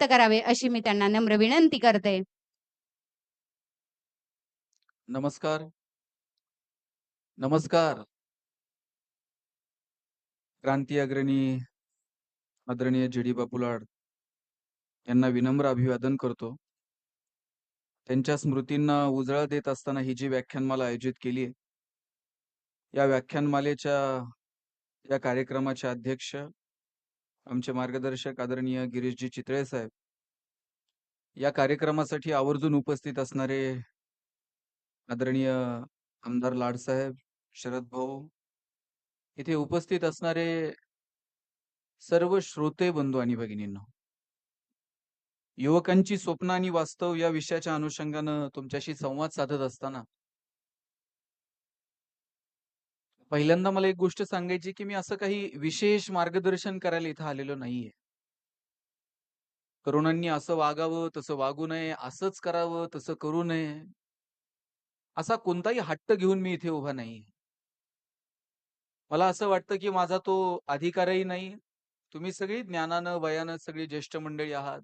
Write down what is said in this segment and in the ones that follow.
व्यक्त करावे अशी मी त्यांना नम्र विनंती करते. नमस्कार. नमस्कार. क्रांती अग्रणी आदरणीय जी डी बापू लाड यांना विनम्र अभिवादन करतो. त्यांच्या स्मृतींना उजाळा देत असताना ही जी व्याख्यानमाला आयोजित केली आहे, या व्याख्यानमालेच्या या कार्यक्रमाचे अध्यक्ष आमचे मार्गदर्शक आदरणीय गिरीशजी चितळे साहेब, या कार्यक्रमासाठी आवर्जून उपस्थित असणारे आदरणीय आमदार लाडसाहेब, शरद भाऊ, इथे उपस्थित असणारे सर्व श्रोते बंधू आणि भगिनींनो, युवकांची स्वप्न आणि वास्तव या विषयाच्या अनुषंगानं तुमच्याशी संवाद साधत असताना पहिल्यांदा मला एक गोष्ट सांगायची की मी असं काही विशेष मार्गदर्शन करायला इथं आलेलो नाहीये. तरुणांनी असं वागावं, तसं वागू नये, असंच करावं, तसं करू नये, असा कोणताही हट्ट घेऊन मी इथे उभा नाहीये. मला असं वाटतं की माझा तो अधिकारही नाही. तुम्ही सगळी ज्ञानानं, वयानं सगळी ज्येष्ठ मंडळी आहात.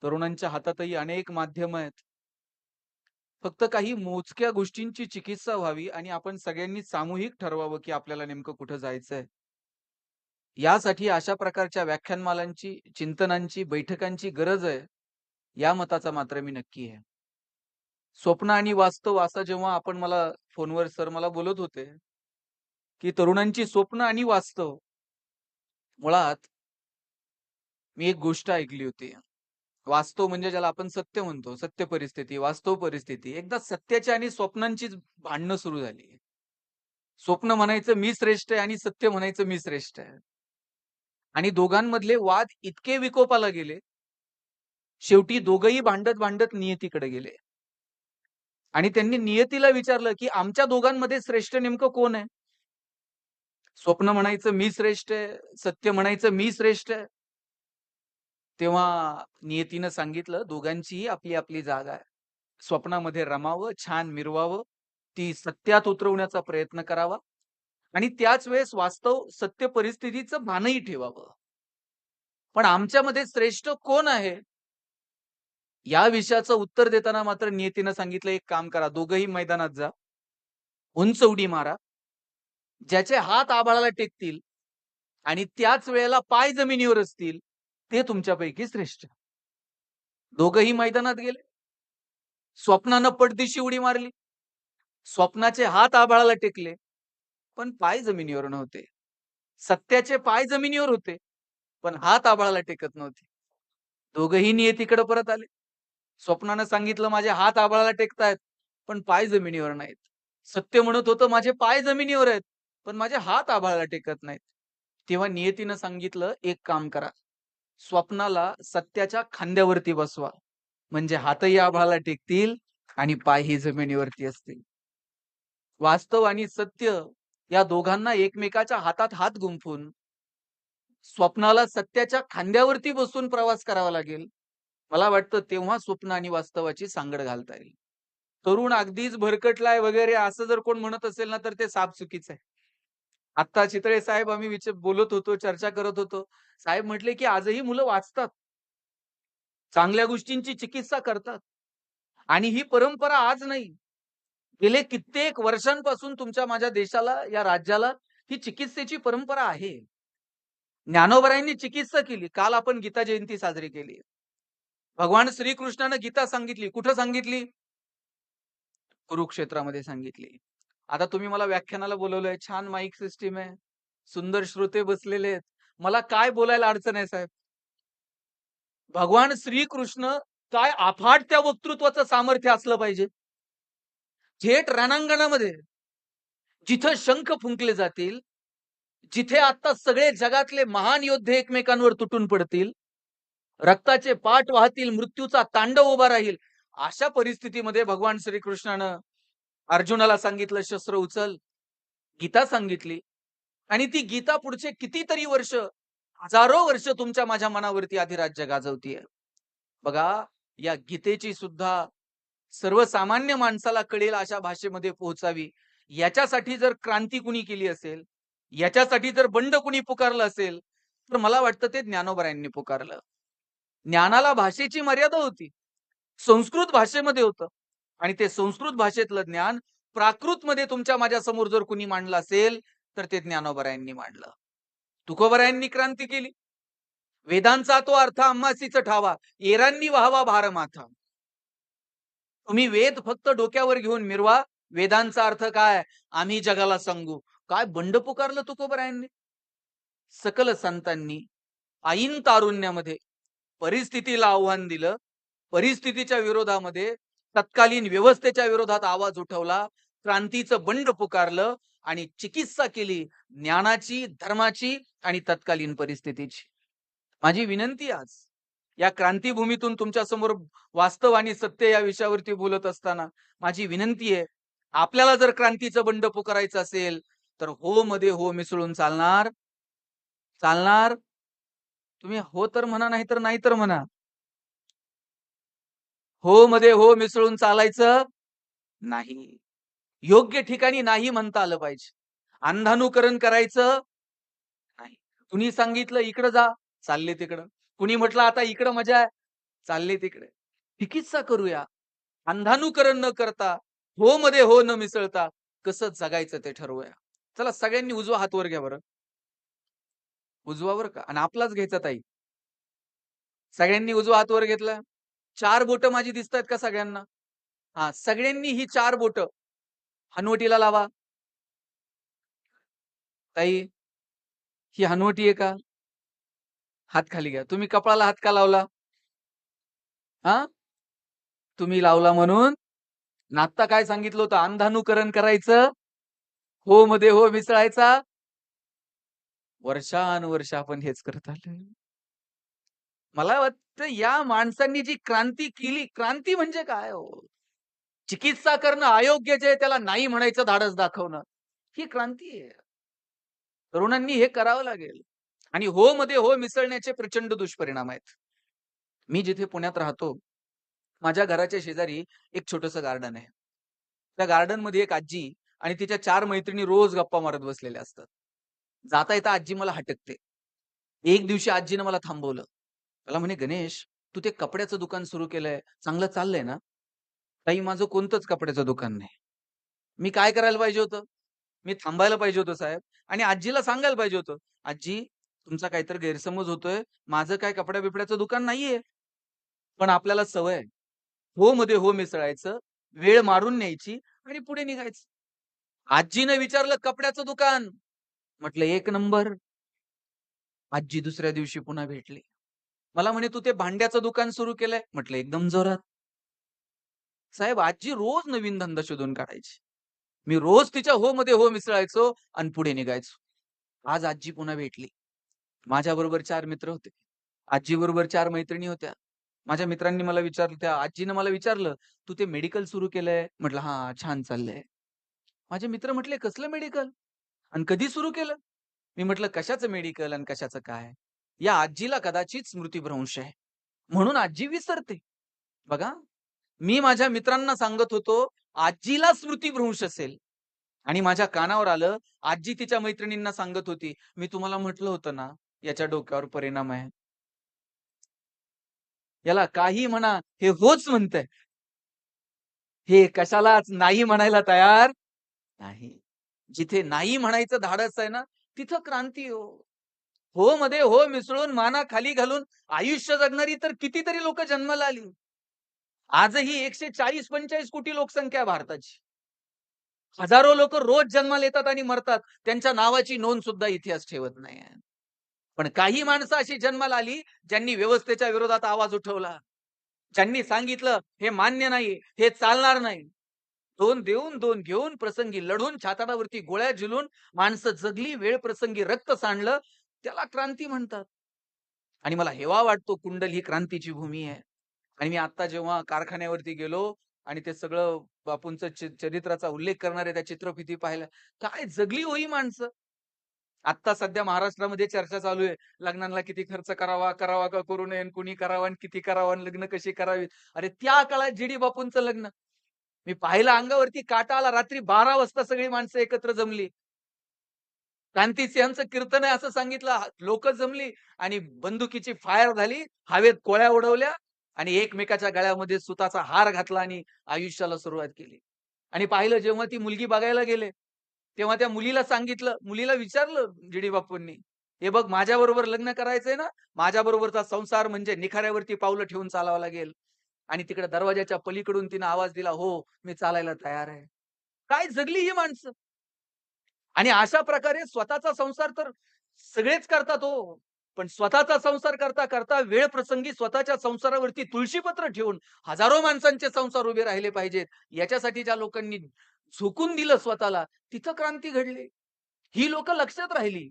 तरुणांच्या हातातही अनेक माध्यम आहेत. फक्त काही मोजक्या गोष्टींची चिकित्सा व्हावी आणि आपण सगळ्यांनी सामूहिक ठरवावं की आपल्याला नेमकं कुठं जायचंय. यासाठी अशा प्रकारच्या व्याख्यानमालांची, चिंतनांची, बैठकांची गरज आहे. या मताचा मात्र मी नक्की आहे. स्वप्न आणि वास्तव असं जेव्हा आपण मला फोनवर सर मला बोलत होते, की तरुणांची स्वप्न आणि वास्तव. मुळात मी एक गोष्ट ऐकली होती. वास्तव म्हणजे ज्याला आपण सत्य म्हणतो, सत्य परिस्थिती, वास्तव परिस्थिती. एकदा सत्याची आणि स्वप्नांचीच भांडणं सुरू झाली. स्वप्न म्हणायचं मी श्रेष्ठ आहे आणि सत्य म्हणायचं मी श्रेष्ठ आहे. आणि दोघांमधले वाद इतके विकोपाला गेले, शेवटी दोघंही भांडत भांडत नियतीकडे गेले. आणि त्यांनी नियतीला विचारलं, की आमच्या दोघांमध्ये श्रेष्ठ नेमकं कोण आहे? स्वप्न म्हणायचं मी श्रेष्ठ आहे, सत्य म्हणायचं मी श्रेष्ठ आहे. तेव्हा नियतीनं सांगितलं, दोघांचीही आपली आपली जागा आहे. स्वप्नामध्ये रमावं, छान मिरवावं, ती सत्यात उतरवण्याचा प्रयत्न करावा आणि त्याच वेळेस वास्तव सत्य परिस्थितीचं भानही ठेवावं. पण आमच्यामध्ये श्रेष्ठ कोण आहे? या विषयाचं उत्तर देताना मात्र नियतीनं सांगितलं, एक काम करा, दोघंही मैदानात जा, उंच उडी मारा, ज्याचे हात आभाळाला टेकतील आणि त्याच वेळेला पाय जमिनीवर असतील, ते तुमच्यापैकी श्रेष्ठ. दोघंही मैदानात गेले. स्वप्नानं पटदिशी उडी मारली. स्वप्नाचे हात आभाळाला टेकले, पण पाय जमिनीवर नव्हते. सत्याचे पाय जमिनीवर होते, पण हात आभाळाला टेकत नव्हते. दोघंही नियतीकडे परत आले. स्वप्नानं सांगितलं, माझे हात आभाळाला टेकतायत, पण पाय जमिनीवर नाहीत. सत्य म्हणत होतं, माझे पाय जमिनीवर आहेत, पण माझे हात आभाळाला टेकत नाहीत. तेव्हा नियतीनं सांगितलं, एक काम करा, स्वप्नाला सत्याच्या खांद्यावरती बसवा, म्हणजे हातही आभाळाला टेकतील आणि पायही जमिनीवरती असतील. वास्तव आणि सत्य या दोघांना एकमेकाच्या हातात हात गुंफून स्वप्नाला सत्याच्या खांद्यावरती बसून प्रवास करावा लागेल. मला वाटतं तेव्हा स्वप्न आणि वास्तवाची सांगड घालता येईल. तरुण अगदीच भरकटलाय वगैरे असं जर कोण म्हणत असेल ना, तर ते साफ चुकीचं आहे. आता चितळे साहेब आम्ही बोलत होतो, चर्चा करत होतो. साहेब म्हटले, की आजही मुलं वाचतात. चांगल्या गोष्टींची चिकित्सा करतात. आणि ही परंपरा आज नाही. गेले कित्येक वर्षांपासून तुमच्या माझ्या देशाला, या राज्याला ही चिकित्सेची परंपरा आहे. ज्ञानोबरायांनी चिकित्सा केली. काल आपण गीता जयंती साजरी केली. भगवान श्रीकृष्णानं गीता सांगितली. कुठं सांगितली? कुरुक्षेत्रामध्ये सांगितली. आता तुम्ही मला व्याख्यानाला बोलवलंय. छान माईक सिस्टीम आहे. सुंदर श्रोते बसलेले आहेत. मला काय बोलायला अडचण आहे साहेब? भगवान श्रीकृष्ण काय अफाट त्या वक्तृत्वाचं सामर्थ्य असलं पाहिजे. थेट रणांगणामध्ये जिथं शंख फुंकले जातील, जिथे आता सगळे जगातले महान योद्धे एकमेकांवर तुटून पडतील, रक्ताचे पाट वाहतील, मृत्यूचा तांडव उभा राहील, अशा परिस्थितीमध्ये भगवान श्रीकृष्णानं अर्जुनाला सांगितलं, शस्त्र उचल. गीता सांगितली आणि ती गीता पुढचे कितीतरी वर्ष, हजारो वर्ष तुमच्या माझ्या मनावरती अधिराज्य गाजवतीये. बघा, या गीतेची सुद्धा सर्वसामान्य माणसाला कळेल अशा भाषेमध्ये पोहोचावी, याच्यासाठी जर क्रांती कुणी केली असेल, याच्यासाठी जर बंड कुणी पुकारलं असेल, तर मला वाटतं ते ज्ञानोबरायांनी पुकारलं. ज्ञानाला भाषेची मर्यादा होती. संस्कृत भाषेमध्ये होतं आणि ते संस्कृत भाषेतलं ज्ञान प्राकृतमध्ये तुमच्या माझ्या समोर जर कुणी मांडलं असेल, तर ते ज्ञानोबरायांनी मांडलं. तुकोबरायांनी क्रांती केली. वेदांचा तो अर्थ आम्हासीच ठावा, एरांनी व्हावा भारमाथा. तुम्ही वेद फक्त डोक्यावर घेऊन मिरवा. वेदांचा अर्थ काय? आम्ही जगाला सांगू. काय बंड पुकारलं तुकोबरायांनी. सकल संतांनी आईन तारुण्यामध्ये परिस्थितीला आव्हान दिलं. परिस्थितीच्या विरोधामध्ये तत्कालीन व्यवस्थेच्या विरोधात आवाज उठवला. क्रांतीचं बंड पुकारलं आणि चिकित्सा केली ज्ञानाची, धर्माची आणि तत्कालीन परिस्थितीची. माझी विनंती आज या क्रांतीभूमीतून तुमच्या समोर वास्तव आणि सत्य या विषयावरती बोलत असताना माझी विनंती आहे, आपल्याला जर क्रांतीचं बंड पुकारायचं असेल तर हो मध्ये हो मिसळून चालणार? चालणार? तुम्ही हो तर म्हणा, नाही तर नाही तर म्हणा. हो मध्ये हो मिसळून चालायचं नाही. योग्य ठिकाणी नाही म्हणता आलं पाहिजे. अंधानुकरण करायचं नाही. कुणी सांगितलं इकडं जा, चालले तिकडं. कुणी म्हटलं आता इकडं मजा आहे, चालले तिकडे. चिकित्सा करूया. अंधानुकरण न करता, हो मध्ये हो न मिसळता कसं जगायचं ते ठरवूया. चला सगळ्यांनी उजवा हात वर घ्या बरं. उजवा वर का? आणि आपलाच घ्यायचा ताई. सगळ्यांनी उजवा हात वर घेतला. 4 बोटं माझी दिसतायत का सगळ्यांना? हां, सगळ्यांनी ही 4 बोटं हनवटीला लावा. ताई, ही हनवटी आहे का? हात खाली घ्या. तुम्ही कपाळाला हात का लावला? हां? तुम्ही लावला म्हणून? आणि आत्ता काय सांगितलं होतं? अंधानुकरण करायचं, हो मध्ये हो मिसळायचा. वर्षानुवर्ष आपण हेच करत आलोय. मला वाटतं या माणसांनी जी क्रांती केली, क्रांती म्हणजे काय हो? चिकित्सा करणं अयोग्य जे आहे त्याला नाही म्हणायचं धाडस दाखवणं. ही क्रांती आहे. तरुणांनी हे करावं लागेल. आणि हो मध्ये हो मिसळण्याचे प्रचंड दुष्परिणाम आहेत. मी जिथे पुण्यात राहतो, माझ्या घराच्या शेजारी एक छोटंसं गार्डन आहे. त्या गार्डनमध्ये एक आजी आणि तिच्या 4 मैत्रिणी रोज गप्पा मारत बसलेल्या असतात. जाता येता आजी मला हटकते. एक दिवशी आजीनं मला थांबवलं. मला म्हणे, "गणेश, तू ते कपड्याचं दुकान सुरू केलंय, चांगलं चाललंय ना?" "ताई, माझं कोणतंच कपड्याचं दुकान नाही." मी काय करायला पाहिजे होतं? मी थांबायला पाहिजे होतं साहेब आणि आजीला सांगायला पाहिजे होतं, "आजी, तुमचा काहीतरी गैरसमज होतोय. माझं काय कपड्या-बिपड्याचं दुकान नाहीये." पण आपल्याला सवय आहे. हो मध्ये हो मिसळायचं, वेळ मारून न्यायची आणि पुढे निघायचं. आजीनं विचारलं, "कपड्याचं दुकान?" म्हटलं, "एक नंबर." आजी दुसऱ्या दिवशी पुन्हा भेटली. मला म्हणे, "तू ते भांड्याचं दुकान सुरू केलंय?" म्हटलं, "एकदम जोरात." साहेब आजी रोज नवीन धंदा शोधून काढायची. मी रोज तिच्या हो मध्ये हो मिसळायचो आणि पुढे निघायचो. आज आजी पुन्हा भेटली. माझ्याबरोबर 4 मित्र होते. आजीबरोबर 4 मैत्रिणी होत्या. माझ्या मित्रांनी मला विचारलं त्या आजीनं मला विचारलं, "तू ते मेडिकल सुरू केलंय?" म्हटलं, "हां, छान चाललंय." माझे मित्र म्हटले, "कसलं मेडिकल? आणि कधी सुरू केलं?" मी म्हटलं, "कशाचं मेडिकल आणि कशाचं काय?" या आजीला कदाचित स्मृतिभ्रंश आहे. म्हणून आजी विसरते. बघा, मी माझ्या मित्रांना सांगत होतो, आजीला स्मृतिभ्रंश असेल आणि माझ्या कानावर आलं, आजी तिच्या मैत्रिणींना सांगत होती, "मी तुम्हाला म्हटलं होतं ना, याच्या डोक्यावर परिणाम आहे." याला काही म्हणा, हे होच म्हणतंय. हे कशालाच नाही म्हणायला तयार नाही. जिथे नाही म्हणायचं धाडस आहे ना, तिथं क्रांती हो. हो मध्ये हो मिसळून माना खाली घालून आयुष्य जगणारी तर कितीतरी लोकं जन्माला आली. आजही 140-45 कोटी लोकसंख्या आहे भारताची. हजारो लोकं रोज जन्माला येतात आणि मरतात. त्यांच्या नावाची नोंद सुद्धा इतिहास ठेवत नाही. पण काही माणसं अशी जन्माला आली, ज्यांनी व्यवस्थेच्या विरोधात आवाज उठवला. ज्यांनी सांगितलं, "हे मान्य नाही, हे चालणार नाही." दोन देऊन, दोन घेऊन, प्रसंगी लढून, छाताडावरती गोळ्या झुलून माणसं जगली, वेळ प्रसंगी रक्त सांडलं, त्याला क्रांती म्हणतात. आणि मला हेवा वाटतो कुंडल ही क्रांतीची भूमी आहे. आणि मी आता जेव्हा कारखान्यावरती गेलो आणि ते सगळं बापूंचं चरित्राचा उल्लेख करणाऱ्या त्या चित्रफिती पाहिल्या, काय जगली हो माणसं. आत्ता सध्या महाराष्ट्रामध्ये चर्चा चालू आहे. लग्नाला किती खर्च करावा, करावा का करू नये, आणि कुणी करावं आणि किती करावं आणि लग्न कशी करावीत. अरे त्या काळात जी बापूंचं लग्न. मी पाहिलं अंगावरती काटा आला. रात्री 12 वाजता सगळी माणसं एकत्र जमली. क्रांतिसिंहांचं कीर्तन आहे असं सांगितलं. लोक जमली आणि बंदुकीची फायर झाली. हवेत कोळ्या उडवल्या आणि एकमेकाच्या गळ्यामध्ये सुताचा हार घातला आणि आयुष्याला सुरुवात केली. आणि पाहिलं जेव्हा ती मुलगी बघायला गेले, तेव्हा त्या मुलीला सांगितलं, मुलीला विचारलं जी.डी. बापूंनी, "हे बघ माझ्याबरोबर लग्न करायचंय ना? माझ्याबरोबरचा संसार म्हणजे निखाऱ्यावरती पावलं ठेवून चालावं लागेल." आणि तिकडे दरवाजाच्या पलीकडून तिनं आवाज दिला, "हो, मी चालायला तयार आहे." काय जगली ही माणसं. आणि अशा प्रकारे स्वतःचा संसार तर सगळेच करतात हो. पण स्वतःचा संसार करता, करता वेळ प्रसंगी स्वतःच्या संसारावरती तुळशीपत्र ठेवून हजारो माणसांचे संसार उभे राहिले पाहिजेत. याच्यासाठी ज्या लोकांनी झोकून दिलं स्वतःला, तिथं क्रांती घडली. ही लोकं लक्षात राहिली.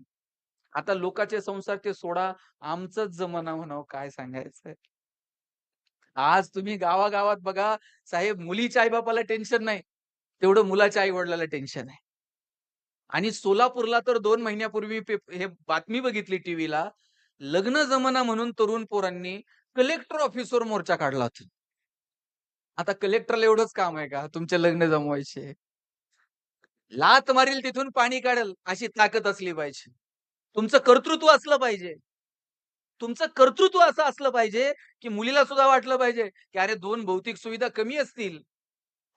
आता लोकांचे संसार ते सोडा, आमचंच जमाना म्हणावं काय सांगायचंय. आज तुम्ही गावागावात बघा, साहेब मुलीच्या आई-बापाला टेन्शन नाही, तेवढं मुलाच्या आई-वडिलाला टेन्शन आहे. आणि सोलापूरला तर 2 महिन्यापूर्वी हे बातमी बघितली टीव्हीला. लग्न जमाना म्हणून तरुण पोरांनी कलेक्टर ऑफिसवर मोर्चा काढला होता. आता कलेक्टरला एवढंच काम आहे का तुमचे लग्न जमवायचे? लाथ मारील तिथून पाणी काढेल अशी ताकद असली पाहिजे. तुमचं कर्तृत्व असलं पाहिजे. तुमचं कर्तृत्व असं असलं पाहिजे, की मुलीला सुद्धा वाटलं पाहिजे, की अरे 2 भौतिक सुविधा कमी असतील,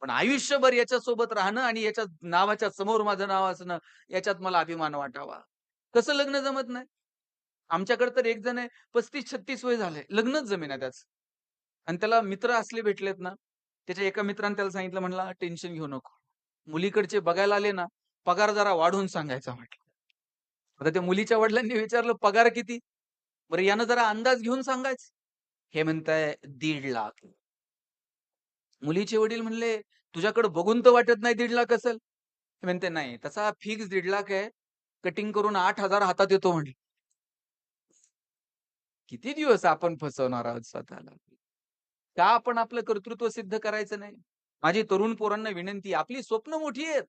पण आयुष्यभर याच्यासोबत राहणं आणि याच्या नावाच्या समोर माझं नाव असणं, याच्यात मला अभिमान वाटावा. कसं लग्न जमत नाही? आमच्याकडे तर एक जण आहे 35-36 वय झालंय. लग्नच जमेना त्याचं. आणि त्याला मित्र असले भेटलेत ना, त्याच्या एका मित्राने त्याला सांगितलं म्हणला, "टेन्शन घेऊ नको. मुलीकडचे बघायला आले ना, पगार जरा वाढवून सांगायचा" म्हटलं. आता त्या मुलीच्या वडिलांनी विचारलं, "पगार किती?" बरं यानं जरा अंदाज घेऊन सांगायचं. हे म्हणताय 1.5 लाख. मुलीचे वडील म्हणले, "तुझ्याकडे बघून तर वाटत नाही 1.5 लाख असेल." ते म्हणते, "नाही, तसा फिक्स 1.5 लाख आहे. कटिंग करून 8,000 हातात येतो" म्हणे. किती दिवस आपण फसवणार आहोत स्वतःला? का आपण आपलं कर्तृत्व सिद्ध करायचं नाही? माझी तरुण पोरांना विनंती आहे, आपली स्वप्न मोठी आहेत.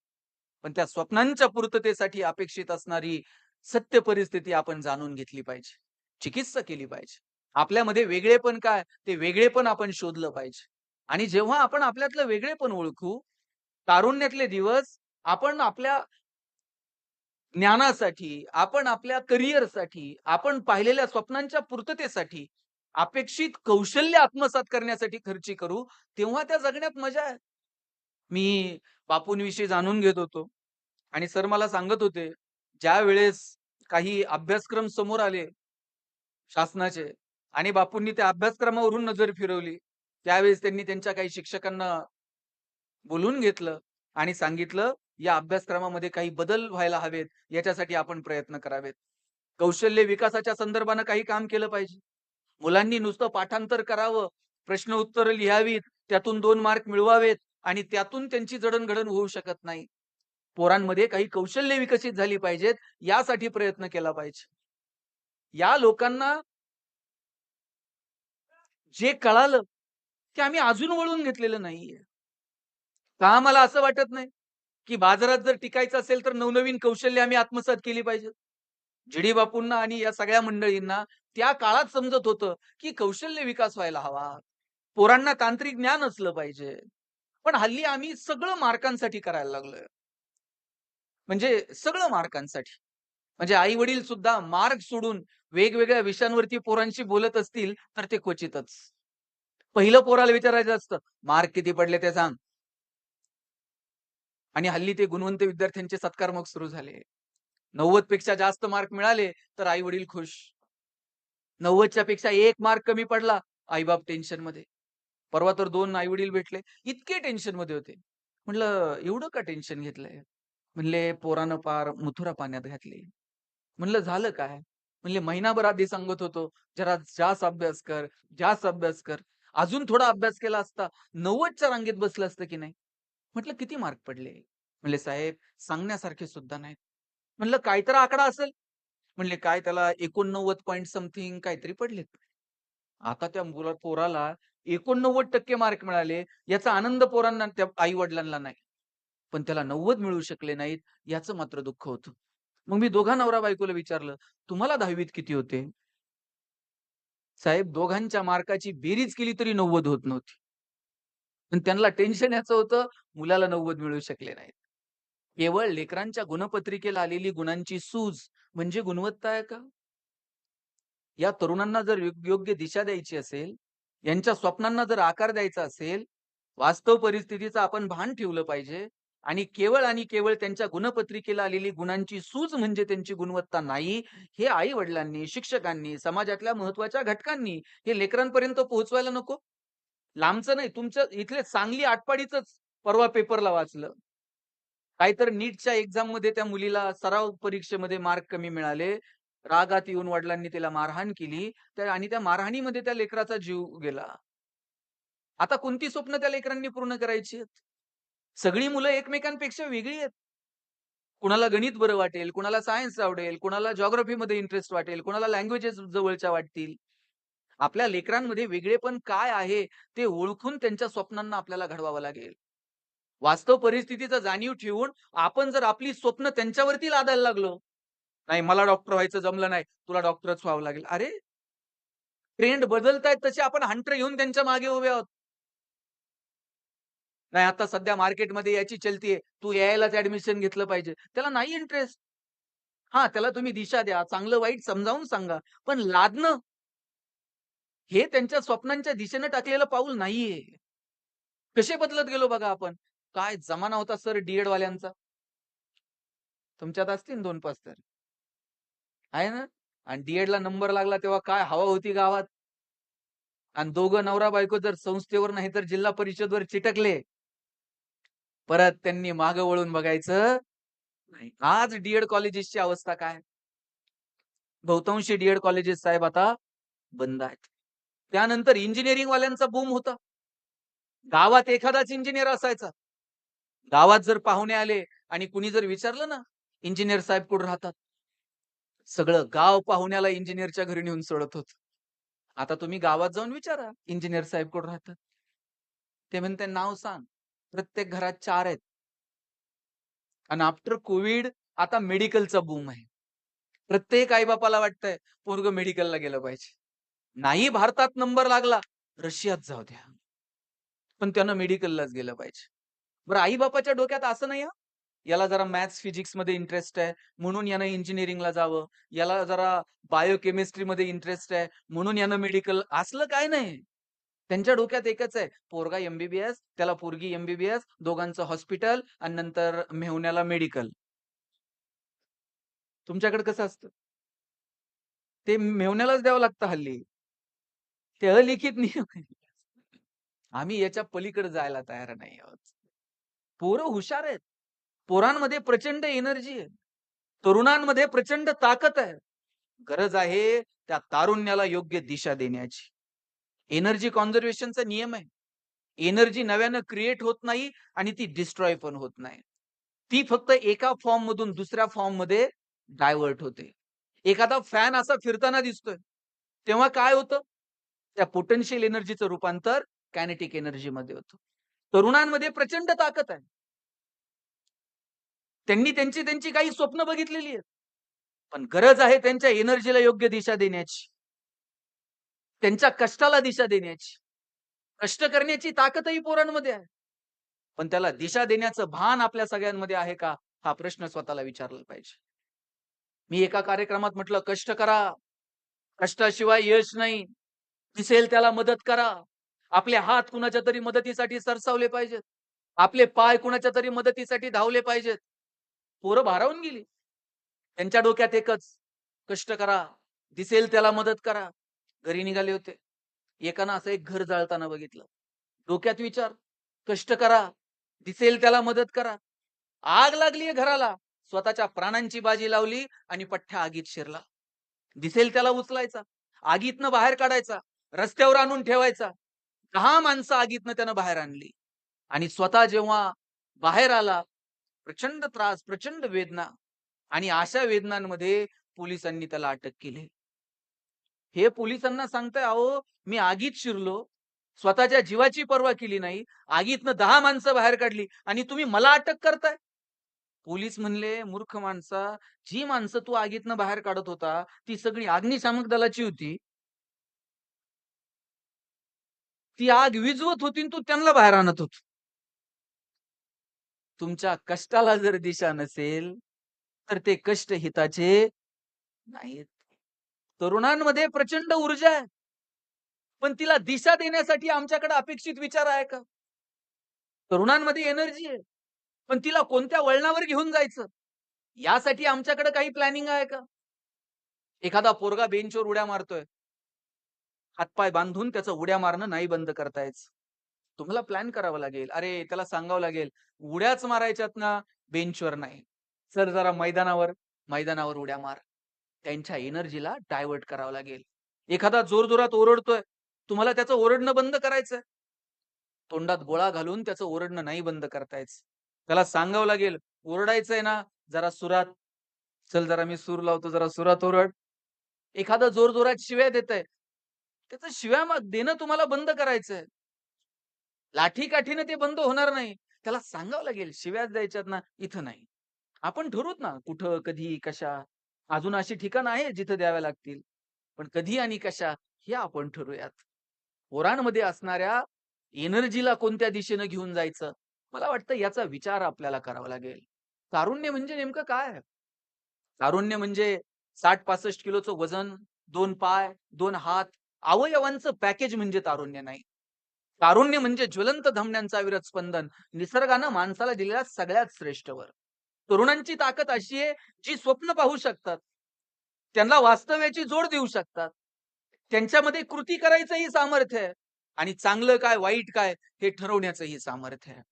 पण त्या स्वप्नांच्या पूर्ततेसाठी अपेक्षित असणारी सत्य परिस्थिती आपण जाणून घेतली पाहिजे. चिकित्सा केली पाहिजे. आपल्यामध्ये वेगळेपण काय, ते वेगळेपण आपण शोधलं पाहिजे. आणि जेव्हा आपण आपल्यातलं वेगळेपण ओळखू, तारुण्यातले दिवस आपण आपल्या ज्ञानासाठी, आपण आपल्या करिअरसाठी, आपण पाहिलेल्या स्वप्नांच्या पूर्ततेसाठी, अपेक्षित कौशल्य आत्मसात करण्यासाठी खर्ची करू, तेव्हा त्या जगण्यात मजा आहे. मी बापूंविषयी जाणून घेत होतो आणि सर मला सांगत होते, ज्यावेळेस काही अभ्यासक्रम समोर आले शासनाचे आणि बापूंनी त्या अभ्यासक्रमावरून नजर फिरवली. त्यावेळेस त्यांनी त्यांच्या काही शिक्षकांना बोलवून घेतलं आणि सांगितलं, "या अभ्यासक्रमामध्ये काही बदल व्हायला हवेत, याच्यासाठी आपण प्रयत्न करावेत. कौशल्य विकासाच्या संदर्भानं काही काम केलं पाहिजे. मुलांनी नुसतं पाठांतर करावं, प्रश्न उत्तरं लिहावीत, त्यातून 2 मार्क मिळवावेत आणि त्यातून त्यांची जडण-घडण होऊ शकत नाही. पोरांमध्ये काही कौशल्य विकसित झाली पाहिजेत, यासाठी प्रयत्न केला पाहिजे." या लोकांना जे कळालं, ते आम्ही अजून वळवून घेतलेलं नाहीये. का मला असं वाटत नाही, की बाजारात जर टिकायचं असेल तर नवनवीन कौशल्य आम्ही आत्मसात केली पाहिजेत. जी बापूंना आणि या सगळ्या मंडळींना त्या काळात समजत होतं, की कौशल्य विकास व्हायला हवा. पोरांना तांत्रिक ज्ञान असलं पाहिजे. पण हल्ली आम्ही सगळं मार्कांसाठी करायला लागलोय. म्हणजे सगळं मार्कांसाठी. म्हणजे आई-वडील सुद्धा मार्क सोडून वेगवेगळ्या विषयांवरती पोरांशी बोलत असतील, तर ते क्वचितच. पहिलं पोराला विचारायचं असतं, "मार्क किती पडले ते सांग." आणि हल्ली ते गुणवंत विद्यार्थ्यांचे सत्कार मग सुरू झाले. 90 पेक्षा जास्त मार्क मिळाले, तर आई-वडील खुश. 90च्या पेक्षा 1 मार्क कमी पडला, आई-बाप टेन्शनमध्ये. परवा तर 2 आई-वडील भेटले. इतके टेन्शनमध्ये होते. म्हटलं, "एवढं का टेन्शन घेतलंय?" म्हणले, "पोरानं पार मथुरा पाण्यात घातली." म्हणलं, "झालं काय?" म्हणले, "महिनाभर आधी सांगत होतो, जरा जास्त अभ्यास कर, जास्त अभ्यास कर. अजून थोडा अभ्यास केला असता, 90च्या रांगेत बसलं असतं की नाही." म्हटलं, "किती मार्क पडले?" म्हणले, "साहेब सांगण्यासारखे सुद्धा नाहीत." म्हणलं, "काय तर आकडा असेल?" म्हणले, "काय त्याला 89 पॉइंट समथिंग काहीतरी पडलेत." आता त्या पोराला 89% मार्क मिळाले, याचा आनंद पोरांना त्या आई-वडिलांना नाही. पण त्याला 90 मिळू शकले नाहीत, याचं मात्र दुःख होतं. मग मी दोघा नवरा-बायकोला विचारलं, "तुम्हाला 10वीत किती होते?" साहेब दोघांच्या मार्काची बेरीज केली तरी 90 होत नव्हती. पण त्यांना टेन्शन याचं होतं, मुलाला 90 मिळू शकले नाहीत. केवळ लेकरांच्या गुणपत्रिकेला आलेली गुणांची सूज म्हणजे गुणवत्ता आहे का? या तरुणांना जर योग्य दिशा द्यायची असेल, यांच्या स्वप्नांना जर आकार द्यायचा असेल, वास्तव परिस्थितीचं आपण भान ठेवलं पाहिजे आणि केवळ त्यांच्या गुणपत्रिकेला आलेली गुणांची सूज म्हणजे त्यांची गुणवत्ता नाही, हे आई-वडिलांनी, शिक्षकांनी, समाजातल्या महत्त्वाच्या घटकांनी हे लेकरांपर्यंत पोहोचवायला नको? लांबचं नाही, तुमच्या इथले सांगली आटपाडीचंच परवा पेपरला वाचलं. काहीतरी नीटच्या एक्झाममध्ये त्या मुलीला सराव परीक्षेमध्ये मार्क कमी मिळाले. रागात येऊन वडिलांनी तिला मारहाण केली. आणि त्या मारहाणीमध्ये त्या लेकराचा जीव गेला. आता कोणती स्वप्न त्या लेकरांनी पूर्ण करायची आहेत? सगळी मुलं एकमेकांपेक्षा वेगळी आहेत. कुणाला गणित बरं वाटेल, कुणाला सायन्स आवडेल, कुणाला जिओग्राफीमध्ये इंटरेस्ट वाटेल, कुणाला लँग्वेजेस जवळच्या वाटतील. आपल्या लेकरांमध्ये वेगळेपण काय आहे ते ओळखून त्यांच्या स्वप्नांना आपल्याला घडवावं लागेल. वास्तव परिस्थितीचा जाणीव ठेवून आपण जर आपली स्वप्न त्यांच्यावरती लादायला लागलो, नाही मला डॉक्टर व्हायचं जमलं नाही, तुला डॉक्टरच व्हावं लागेल. अरे, ट्रेंड बदलतायत तसे आपण हंटर घेऊन त्यांच्या मागे उभे आहोत. नाही आता सध्या मार्केटमध्ये याची चलती तू एआयलाच ऍडमिशन घेतलं पाहिजे. त्याला नाही इंटरेस्ट. हां, त्याला तुम्ही दिशा द्या, चांगलं वाईट समजावून सांगा. पण लादणं हे त्यांच्या स्वप्नांच्या दिशेनं टाकलेलं पाऊल नाहीये. कसे बदलत गेलो बघा आपण. काय जमाना होता सर डी वाल्यांचा. तुमच्यात असतील 2-5 तर. आहे ना? आणि डी-एडला नंबर लागला तेव्हा काय हवा होती गावात. आणि दोघं नवरा-बायको जर संस्थेवर नाही तर जिल्हा परिषदवर चिटकले, परत त्यांनी मागं वळून बघायचं नाही. आज डी कॉलेजेसची अवस्था काय? बहुतांशी डी कॉलेजेस साहेब आता बंद आहेत. त्यानंतर इंजिनिअरिंग वाल्यांचा बूम होता. गावात एखादाच इंजिनिअर असायचा. गावात जर पाहुणे आले आणि कुणी जर विचारलं ना, इंजिनिअर साहेब कुठे राहतात? सगळं गाव पाहुण्याला इंजिनिअरच्या घरी नेऊन सोडत होतं. आता तुम्ही गावात जाऊन विचारा, इंजिनिअर साहेब कुठे राहतात? ते म्हणते नाव सांग. प्रत्येक घरात 4 आहेत. आणि आफ्टर कोविड आता मेडिकलचा बूम आहे. प्रत्येक आई-बापाला वाटतंय पोरगं मेडिकलला गेलं पाहिजे. नाही भारतात नंबर लागला, रशियात जाऊ द्या. पण त्यानं मेडिकललाच गेलं पाहिजे. बरं आई-बापाच्या डोक्यात असं नाही हां. याला जरा मॅथ्स, फिजिक्समध्ये इंटरेस्ट आहे, म्हणून यानं इंजिनिअरिंगला जावं. याला जरा बायोकेमिस्ट्रीमध्ये इंटरेस्ट आहे, म्हणून यानं मेडिकल असलं काय नाही. त्यांच्या डोक्यात एकच आहे, पोरगा एम त्याला पोरगी एम दोघांचं हॉस्पिटल आणि नंतर मेहुण्याला मेडिकल. तुमच्याकडे कसं असतं? ते मेहुण्यालाच द्यावं लागतं हल्ली. ते अलिखित नियम आहे. आम्ही याच्या पलीकडे जायला तयार नाही आहोत. पोरं हुशार आहेत. पोरांमध्ये प्रचंड एनर्जी आहे. तरुणांमध्ये प्रचंड ताकद आहे. गरज आहे त्या तारुण्याला योग्य दिशा देण्याची. एनर्जी कॉन्झर्वेशनचा नियम आहे. एनर्जी नव्यानं क्रिएट होत नाही आणि ती डिस्ट्रॉय पण होत नाही. ती फक्त एका फॉर्म मधून दुसऱ्या फॉर्म मध्ये डायव्हर्ट होते. एखादा फॅन असा फिरताना दिसतोय, तेव्हा काय होतं? त्या पोटेन्शियल एनर्जीचं रूपांतर कायनेटिक एनर्जी मध्ये होतं. तरुणांमध्ये प्रचंड ताकद आहे. त्यांनी त्यांची त्यांची काही स्वप्न बघितलेली आहेत. पण गरज आहे त्यांच्या एनर्जीला योग्य दिशा देण्याची. त्यांच्या कष्टाला दिशा देण्याची. कष्ट करण्याची ताकदही पोरांमध्ये आहे. पण त्याला दिशा देण्याचं भान आपल्या सगळ्यांमध्ये आहे का? हा प्रश्न स्वतःला विचारला पाहिजे. मी एका कार्यक्रमात म्हटलं, कष्ट करा. कष्टाशिवाय यश नाही. दिसेल त्याला मदत करा. आपले हात कुणाच्या तरी मदतीसाठी सरसावले पाहिजेत. आपले पाय कुणाच्या तरी मदतीसाठी धावले पाहिजेत. पोरं भारावून गेली. त्यांच्या डोक्यात एकच, कष्ट करा. दिसेल त्याला मदत करा. घरी निघाले होते. एकानं असं एक घर जाळताना बघितलं. डोक्यात विचार, कष्ट करा. दिसेल त्याला मदत करा. आग लागलीये घराला. स्वतःच्या प्राणांची बाजी लावली आणि पठ्ठा आगीत शिरला. दिसेल त्याला उचलायचा. आगीतनं बाहेर काढायचा. रस्त्यावर आणून ठेवायचा. 10 माणसं आगीतनं त्यानं बाहेर आणली. आणि स्वतः जेव्हा बाहेर आला, प्रचंड त्रास, प्रचंड वेदना आणि अशा वेदनांमध्ये पोलिसांनी त्याला अटक केली. हे पोलिसांना सांगताय, "अहो, मी आगीत शिरलो. स्वतःच्या जीवाची पर्वा केली नाही. आगीतनं 10 माणसं बाहेर काढली आणि तुम्ही मला अटक करताय?" पोलीस म्हणले, "मूर्ख माणसा, जी माणसं तू आगीतनं बाहेर काढत होता, ती सगळी अग्निशामक दलाची होती. ती आग विझवत होती आणि तू त्यांना बाहेर आणत होता. तुमच्या कष्टाला जर दिशा नसेल, तर ते कष्ट हिताचे नाहीत. तरुणांमध्ये प्रचंड ऊर्जा आहे. पण तिला दिशा देण्यासाठी आमच्याकडे अपेक्षित विचार आहे का? तरुणांमध्ये एनर्जी आहे. पण तिला कोणत्या वळणावर घेऊन जायचं? यासाठी आमच्याकडे काही प्लॅनिंग आहे का? एखादा पोरगा बेंचवर उड्या मारतोय. हातपाय बांधून त्याचं उड्या मारणं नाही बंद करता यायचं. तुम्हाला प्लॅन करावा लागेल. अरे, त्याला सांगावं लागेल, उड्याच मारायच्यात ना, बेंचवर नाही. चल जरा मैदानावर, मैदानावर उड्या मार. त्यांच्या एनर्जीला डायव्हर्ट करावं लागेल. एखादा जोरजोरात ओरडतोय, तुम्हाला त्याचं ओरडणं बंद करायचंय. तोंडात गोळा घालून त्याचं ओरडणं नाही बंद करता यायचं. त्याला सांगावं लागेल, ओरडायचंय ना, जरा सुरात. चल जरा मी सूर लावतो, जरा सुरात ओरड. एखादा जोरजोरात शिव्या देतंय, त्याचं शिव्या देणं तुम्हाला बंद करायचंय. लाठीकाठीने ते बंद होणार नाही. त्याला सांगावं लागेल, शिव्याच द्यायच्यात ना, इथं नाही. आपण ठरवूत ना, कुठं, कधी, कशा. अजून अशी ठिकाणं आहेत जिथं द्याव्या लागतील. पण कधी आणि कशा हे आपण ठरवूयात. पोरांमध्ये असणाऱ्या एनर्जीला कोणत्या दिशेनं घेऊन जायचं, मला वाटतं याचा विचार आपल्याला करावा लागेल. तारुण्य म्हणजे नेमकं काय आहे? तारुण्य म्हणजे 60-65 किलोचं वजन, 2 पाय, 2 हात, अवयवांचं पॅकेज म्हणजे तारुण्य नाही. तारुण्य म्हणजे ज्वलंत धमन्यांचा अविरत स्पंदन, निसर्गानं माणसाला दिलेला सगळ्यात श्रेष्ठ वर. तरुणांची ताकद अशी आहे, जी स्वप्न पाहू शकतात. त्यांना वास्तव्याची जोड देऊ शकतात. त्यांच्यामध्ये कृती करायचंही सामर्थ्य आहे आणि चांगलं काय, वाईट काय हे ठरवण्याचंही सामर्थ्य आहे.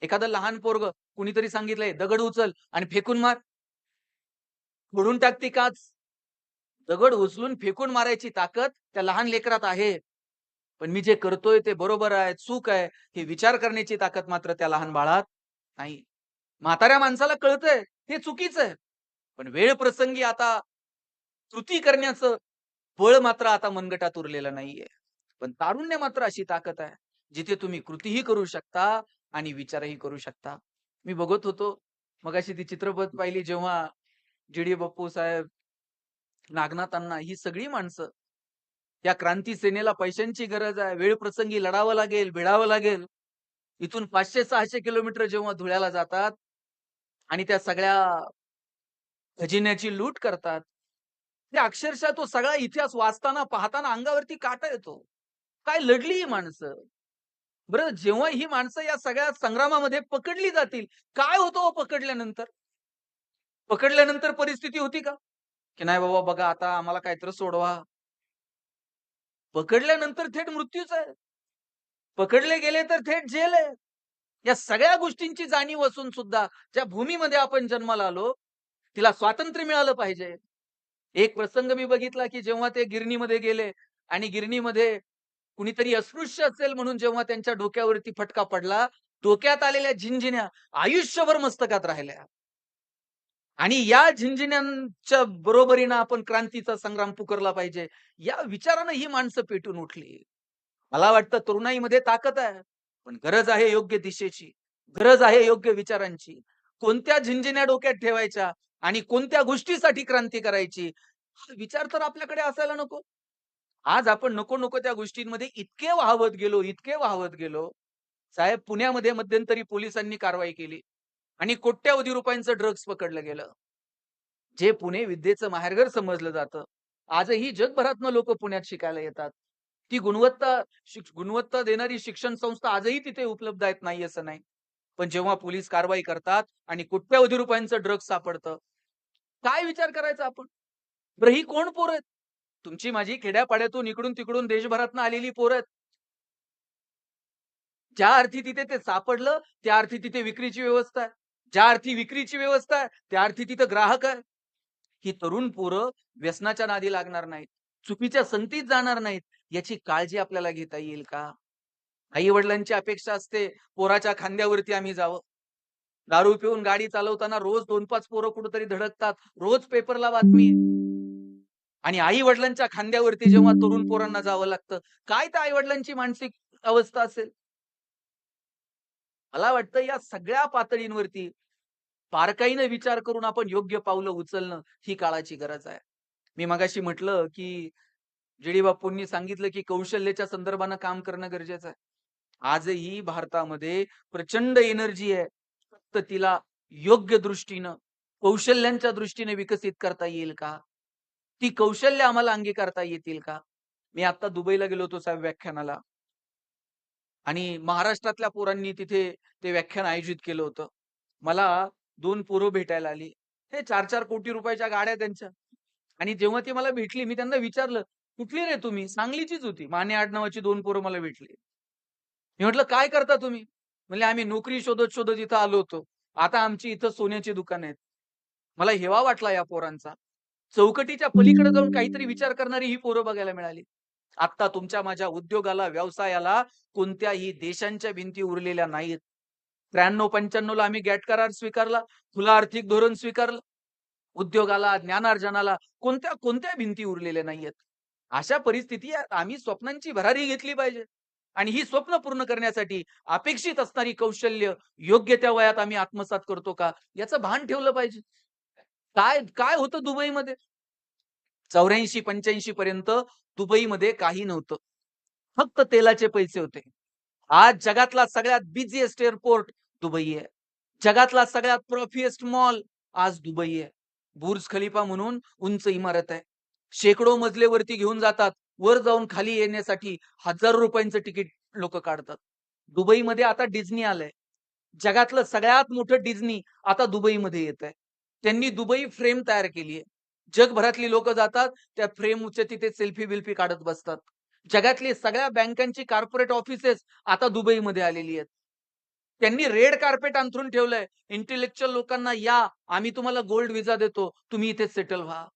एखादं लहान पोरगं कुणीतरी सांगितलंय, दगड उचल आणि फेकून मार. फोडून टाक ती काच. दगड उचलून फेकून मारायची ताकद त्या लहान लेकरात आहे. पण मी जे करतोय ते बरोबर आहे, चूक आहे, हे विचार करण्याची ताकद मात्र त्या लहान बाळात नाही. म्हाताऱ्या माणसाला कळतंय हे चुकीचं आहे. पण वेळ प्रसंगी आता कृती करण्याचं बळ मात्र आता मनगटात उरलेलं नाहीये. पण तारुण्य मात्र अशी ताकद आहे, जिथे तुम्ही कृतीही करू शकता आणि विचारही करू शकता. मी बघत होतो, मगाशी ती चित्रपट पाहिली जेव्हा जी.डी. बापू साहेब, नागनाथ अण्णा ही सगळी माणसं या क्रांती सेनेला पैशांची गरज आहे. वेळ प्रसंगी लढावं लागेल, भिडावं लागेल. इथून 500-600 किलोमीटर जेव्हा धुळ्याला जातात आणि त्या सगळ्या खजिन्याची लूट करतात. ते अक्षरशः तो सगळा इतिहास वाचताना, पाहताना अंगावरती काटा येतो. काय लढली ही माणसं. बरं जेव्हा ही माणसं या सगळ्या संग्रामामध्ये पकडली जातील, काय होतं हो पकडल्यानंतर? पकडल्यानंतर परिस्थिती होती का? की नाही बाबा बघा आता आम्हाला काहीतरी सोडवा. पकडल्यानंतर थेट मृत्यूच आहे. पकडले गेले तर थेट जेल आहे. या सगळ्या गोष्टींची जाणीव असून सुद्धा ज्या भूमीमध्ये आपण जन्माला आलो, तिला स्वातंत्र्य मिळालं पाहिजे. एक प्रसंग मी बघितला, की जेव्हा ते गिरणीमध्ये गेले आणि गिरणीमध्ये कुणीतरी अस्पृश्य असेल म्हणून जेव्हा त्यांच्या डोक्यावरती फटका पडला, डोक्यात आलेल्या झिंझिन्या आयुष्यभर मस्तकात राहिल्या. आणि या झिंझिन्यांच्या बरोबरीनं आपण क्रांतीचा संग्राम पुकारला पाहिजे. या विचारानं ही माणसं पेटून उठली. मला वाटतं तरुणाईमध्ये ताकद आहे. पण गरज आहे योग्य दिशेची. गरज आहे योग्य विचारांची. कोणत्या झिंझिन्या डोक्यात ठेवायच्या आणि कोणत्या गोष्टीसाठी क्रांती करायची, हा विचार तर आपल्याकडे असायला नको. आज आपण नको-नको त्या गोष्टींमध्ये इतके वाहवत गेलो, इतके वाहवत गेलो. साहेब पुण्यामध्ये मध्यंतरी पोलिसांनी कारवाई केली आणि कोट्यवधी रुपयांचं ड्रग्ज पकडलं गेलं. जे पुणे विद्येचं माहेरघर समजलं जातं. आजही जगभरातनं लोकं पुण्यात शिकायला येतात. ती गुणवत्ता देणारी शिक्षण संस्था आजही तिथे उपलब्ध आहेत, नाही असं नाही. पण जेव्हा पोलीस कारवाई करतात आणि कोट्यवधी रुपयांचं ड्रग्ज सापडतं, काय विचार करायचा आपण? बरं ही कोण पोरं आहेत? तुमची माझी खेड्यापाड्यातून इकडून-तिकडून देशभरातनं आलेली पोरं आहेत. ज्या अर्थी तिथे ते सापडलं, त्या अर्थी तिथे विक्रीची व्यवस्था आहे. ज्या अर्थी विक्रीची व्यवस्था आहे, त्या अर्थी तिथं ग्राहक आहे. ही तरुण पोरं व्यसनाच्या नादी लागणार नाहीत. चुकीच्या संगतीत जाणार नाहीत. याची काळजी आपल्याला घेता येईल का? आई-वडिलांची अपेक्षा असते, पोराच्या खांद्यावरती आम्ही जावं. दारू पिऊन गाडी चालवताना रोज 2-5 पोरं कुठेतरी धडकतात. रोज पेपरला बातमी आणि आई-वडिलांच्या खांद्यावरती जेव्हा तरुण पोरांना जावं लागतं, काय त्या आई-वडिलांची मानसिक अवस्था असेल? मला वाटतं या सगळ्या पातळींवरती बारकाईने विचार करून आपण योग्य पावलं उचलणं ही काळाची गरज आहे. मी मगाशी म्हटलं, की जी.डी. बापूंनी सांगितलं, की कौशल्याच्या संदर्भानं काम करणं गरजेचं आहे. आजही भारतामध्ये प्रचंड एनर्जी आहे. फक्त तिला योग्य दृष्टीनं, कौशल्यांच्या दृष्टीने विकसित करता येईल का? ती कौशल्य आम्हाला अंगीकारता येतील का? मी आता दुबईला गेलो होतो साहेब व्याख्यानाला आणि महाराष्ट्रातल्या पोरांनी तिथे ते व्याख्यान आयोजित केलं होतं. मला 2 पोरं भेटायला आली. हे 4-4 कोटी रुपयाच्या गाड्या त्यांच्या. आणि जेव्हा ती मला भेटली, मी त्यांना विचारलं, "कुठली रे तुम्ही?" सांगलीचीच होती. माने आडनावाची 2 पोरं मला भेटली. मी म्हटलं, "काय करता तुम्ही?" म्हणले, "आम्ही नोकरी शोधत-शोधत इथं आलो होतो. आता आमची इथं सोन्याची दुकान आहेत." मला हेवा वाटला या पोरांचा. चौकटीच्या पलीकडे जाऊन काहीतरी विचार करणारी ही पोरं बघायला मिळाली. आता तुमच्या माझ्या उद्योगाला, व्यवसायाला कोणत्याही देशांच्या भिंती उरलेल्या नाहीत. 93-95 ला आम्ही गॅट करार स्वीकारला, खुलं आर्थिक धोरण स्वीकारलं. उद्योगाला, ज्ञानार्जनाला कोणत्या कोणत्या भिंती उरलेल्या नाहीयेत. अशा परिस्थितीत आम्ही स्वप्नांची भरारी घेतली पाहिजे. आणि ही स्वप्न पूर्ण करण्यासाठी अपेक्षित असणारी कौशल्य योग्य त्या वयात आम्ही आत्मसात करतो का? याचं भान ठेवलं पाहिजे. काय काय होतं दुबईमध्ये? 84-85 पर्यंत दुबईमध्ये काही नव्हतं. फक्त तेलाचे पैसे होते. आज जगातला सगळ्यात बिझिएस्ट एअरपोर्ट दुबई आहे. जगातला सगळ्यात प्रॉफिएस्ट मॉल आज दुबई आहे. बुर्ज खलिफा म्हणून उंच इमारत आहे. शेकडो मजले वरती घेऊन जातात. वर जाऊन खाली येण्यासाठी हजारो रुपयांचं तिकीट लोकं काढतात. दुबईमध्ये आता डिझनी आलंय. जगातलं सगळ्यात मोठं डिझनी आता दुबईमध्ये येतंय. त्यांनी दुबई फ्रेम तयार केली आहे. जगभरातली लोकं जातात, त्या फ्रेमच्या तिथे सेल्फी-बिल्फी काढत बसतात. जगातली सगळ्या बँकांची कॉर्पोरेट ऑफिसेस आता दुबईमध्ये आलेली आहेत. त्यांनी रेड कार्पेट अंथरून ठेवलंय. इंटेलेक्चुअल लोकांना या, आम्ही तुम्हाला गोल्ड व्हिसा देतो. तुम्ही इथे सेटल व्हा.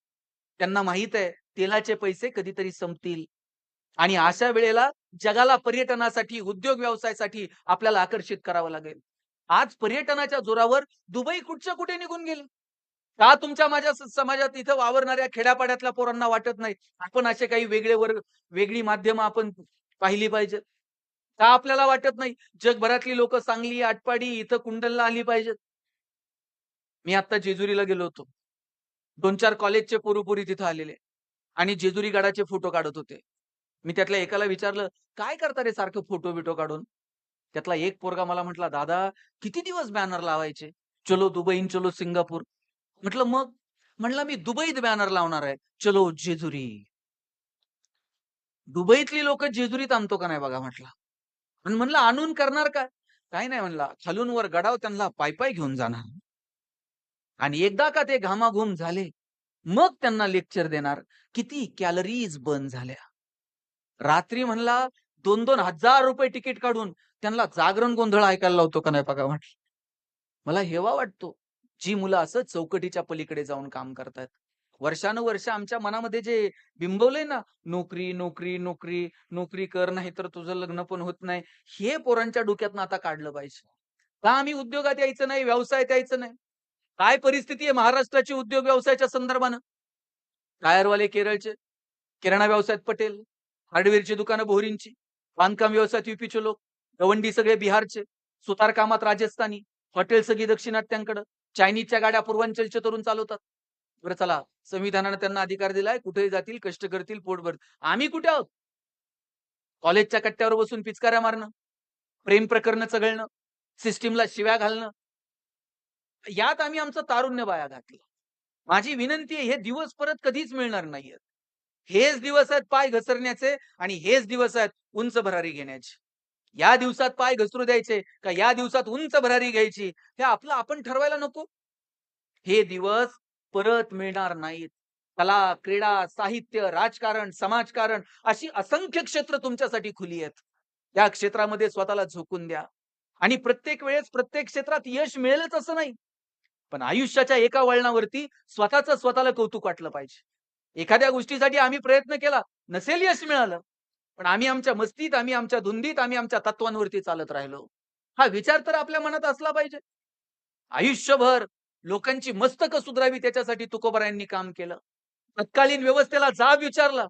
त्यांना माहित आहे तेलाचे पैसे कधीतरी संपतील आणि अशा वेळेला जगाला पर्यटनासाठी, उद्योग व्यवसायासाठी आपल्याला आकर्षित करावं लागेल. आज पर्यटनाच्या जोरावर दुबई कुठच्या कुठे निघून गेलं. का तुमच्या माझ्या समाजात इथं वावरणाऱ्या खेड्यापाड्यातल्या पोरांना वाटत नाही, आपण असे काही वेगळे वर्ग, वेगळी माध्यमं आपण पाहिली पाहिजेत? का आपल्याला वाटत नाही जगभरातली लोकं सांगली, आटपाडी इथं कुंडलला आली पाहिजेत? मी आता जेजुरीला गेलो होतो. 2-4 कॉलेजचे पोरं-पोरी तिथं आलेले आणि जेजुरी गडाचे फोटो काढत होते. मी त्यातल्या एकाला विचारलं, "काय करता रे सारखं फोटो-बिटो काढून?" त्यातला एक पोरगा मला म्हटला, "दादा, किती दिवस बॅनर लावायचे? चलो दुबई, चलो सिंगापूर." म्हटलं, "मग?" म्हणला, "मी दुबईत बॅनर लावणार आहे. चलो जेजुरी." दुबईतली लोकं जेजुरीत आणतो का नाही बघा म्हटलं. आणि म्हणलं, "आणून करणार काय?" "काही नाही," म्हणला, "खालून वर गडावर त्यांना पायी घेऊन जाणार. आणि एकदा का ते घामाघूम झाले, मग त्यांना लेक्चर देणार. किती कॅलरीज बर्न झाल्या." रात्री म्हणला 2-2 हजार रुपये तिकीट काढून त्यांना जागरण गोंधळ ऐकायला लावतो का नाही बघा म्हटलं. मला हेवा वाटतो, जी मुलं असं चौकटीच्या पलीकडे जाऊन काम करतायत. वर्षानुवर्ष आमच्या मनामध्ये जे बिंबवलंय ना, नोकरी, नोकरी, नोकरी, नोकरी कर नाहीतर तुझं लग्न पण होत नाही. हे पोरांच्या डोक्यातनं आता काढलं पाहिजे. का आम्ही उद्योगात यायचं नाही, व्यवसायात यायचं नाही? काय परिस्थिती आहे महाराष्ट्राची उद्योग व्यवसायाच्या संदर्भानं? टायरवाले केरळचे, किराणा व्यवसायात पटेल, हार्डवेअरची दुकानं बोरींची, बांधकाम व्यवसायात यूपीचे लोक, गवंडी सगळे बिहारचे, सुतार कामात राजस्थानी, हॉटेल सगळी दाक्षिणात्यांकडं, चायनीजच्या गाड्या पूर्वांचलचे तरुण चालवतात. बरं चला, संविधानानं त्यांना अधिकार दिलाय, कुठेही जातील, कष्ट करतील, पोट भरतील. आम्ही कुठे आहोत? कॉलेजच्या कट्ट्यावर बसून पिचकाऱ्या मारणं, प्रेम प्रकरणं चघळणं, सिस्टमला शिव्या घालणं, यात आम्ही आमचं तारुण्य वाया घातलं. माझी विनंती आहे, हे दिवस परत कधीच मिळणार नाहीयेत. हेच दिवस आहेत पाय घसरण्याचे आणि हेच दिवस आहेत उंच भरारी घेण्याचे. या दिवसात पाय घसरू द्यायचे का या दिवसात उंच भरारी घ्यायची, हे आपलं आपण ठरवायला नको? हे दिवस परत मिळणार नाहीत. कला, क्रीडा, साहित्य, राजकारण, समाजकारण अशी असंख्य क्षेत्र तुमच्यासाठी खुली आहेत. त्या क्षेत्रामध्ये स्वतःला झोकून द्या आणि प्रत्येक वेळेस प्रत्येक क्षेत्रात यश मिळेलच असं नाही. पण आयुष्याच्या एका वळणावरती स्वतःचं स्वतःला कौतुक वाटलं पाहिजे. एखाद्या गोष्टीसाठी आम्ही प्रयत्न केला, नसेल यश मिळालं, पण आम्ही आमच्या मस्तीत, आम्ही आमच्या धुंदीत, आम्ही आमच्या तत्वांवरती चालत राहिलो. हा विचार तर आपल्या मनात असला पाहिजे. आयुष्यभर लोकांची मस्तकं सुधारावी त्याच्यासाठी तुकोबारायांनी काम केलं. तत्कालीन व्यवस्थेला जाब विचारला.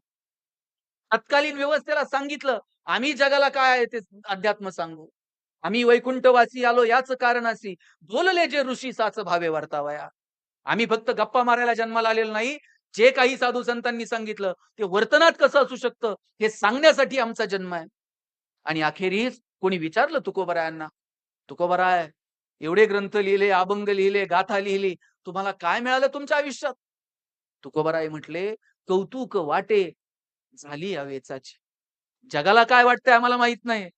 तत्कालीन व्यवस्थेला सांगितलं, आम्ही जगाला काय आहे ते अध्यात्म सांगू. आम्ही वैकुंठवासी आलो याच कारणासी, बोलले जे ऋषी साच भावे वर्तावया. आम्ही फक्त गप्पा मारायला जन्माला आलेलो नाही. जे काही साधू संतांनी सांगितलं ते वर्तनात कसं असू शकतं हे सांगण्यासाठी आमचा जन्म आहे. आणि अखेरीस कोणी विचारलं तुकोबारायांना, तुकोबाराय एवढे ग्रंथ लिहिले, अभंग लिहिले, गाथा लिहिली. तुम्हाला काय मिळालं तुमच्या आयुष्यात? तुकोबाराय म्हटले, कौतुक वाटे झाली या वेचाची. जगाला काय वाटतंय आम्हाला माहित नाही.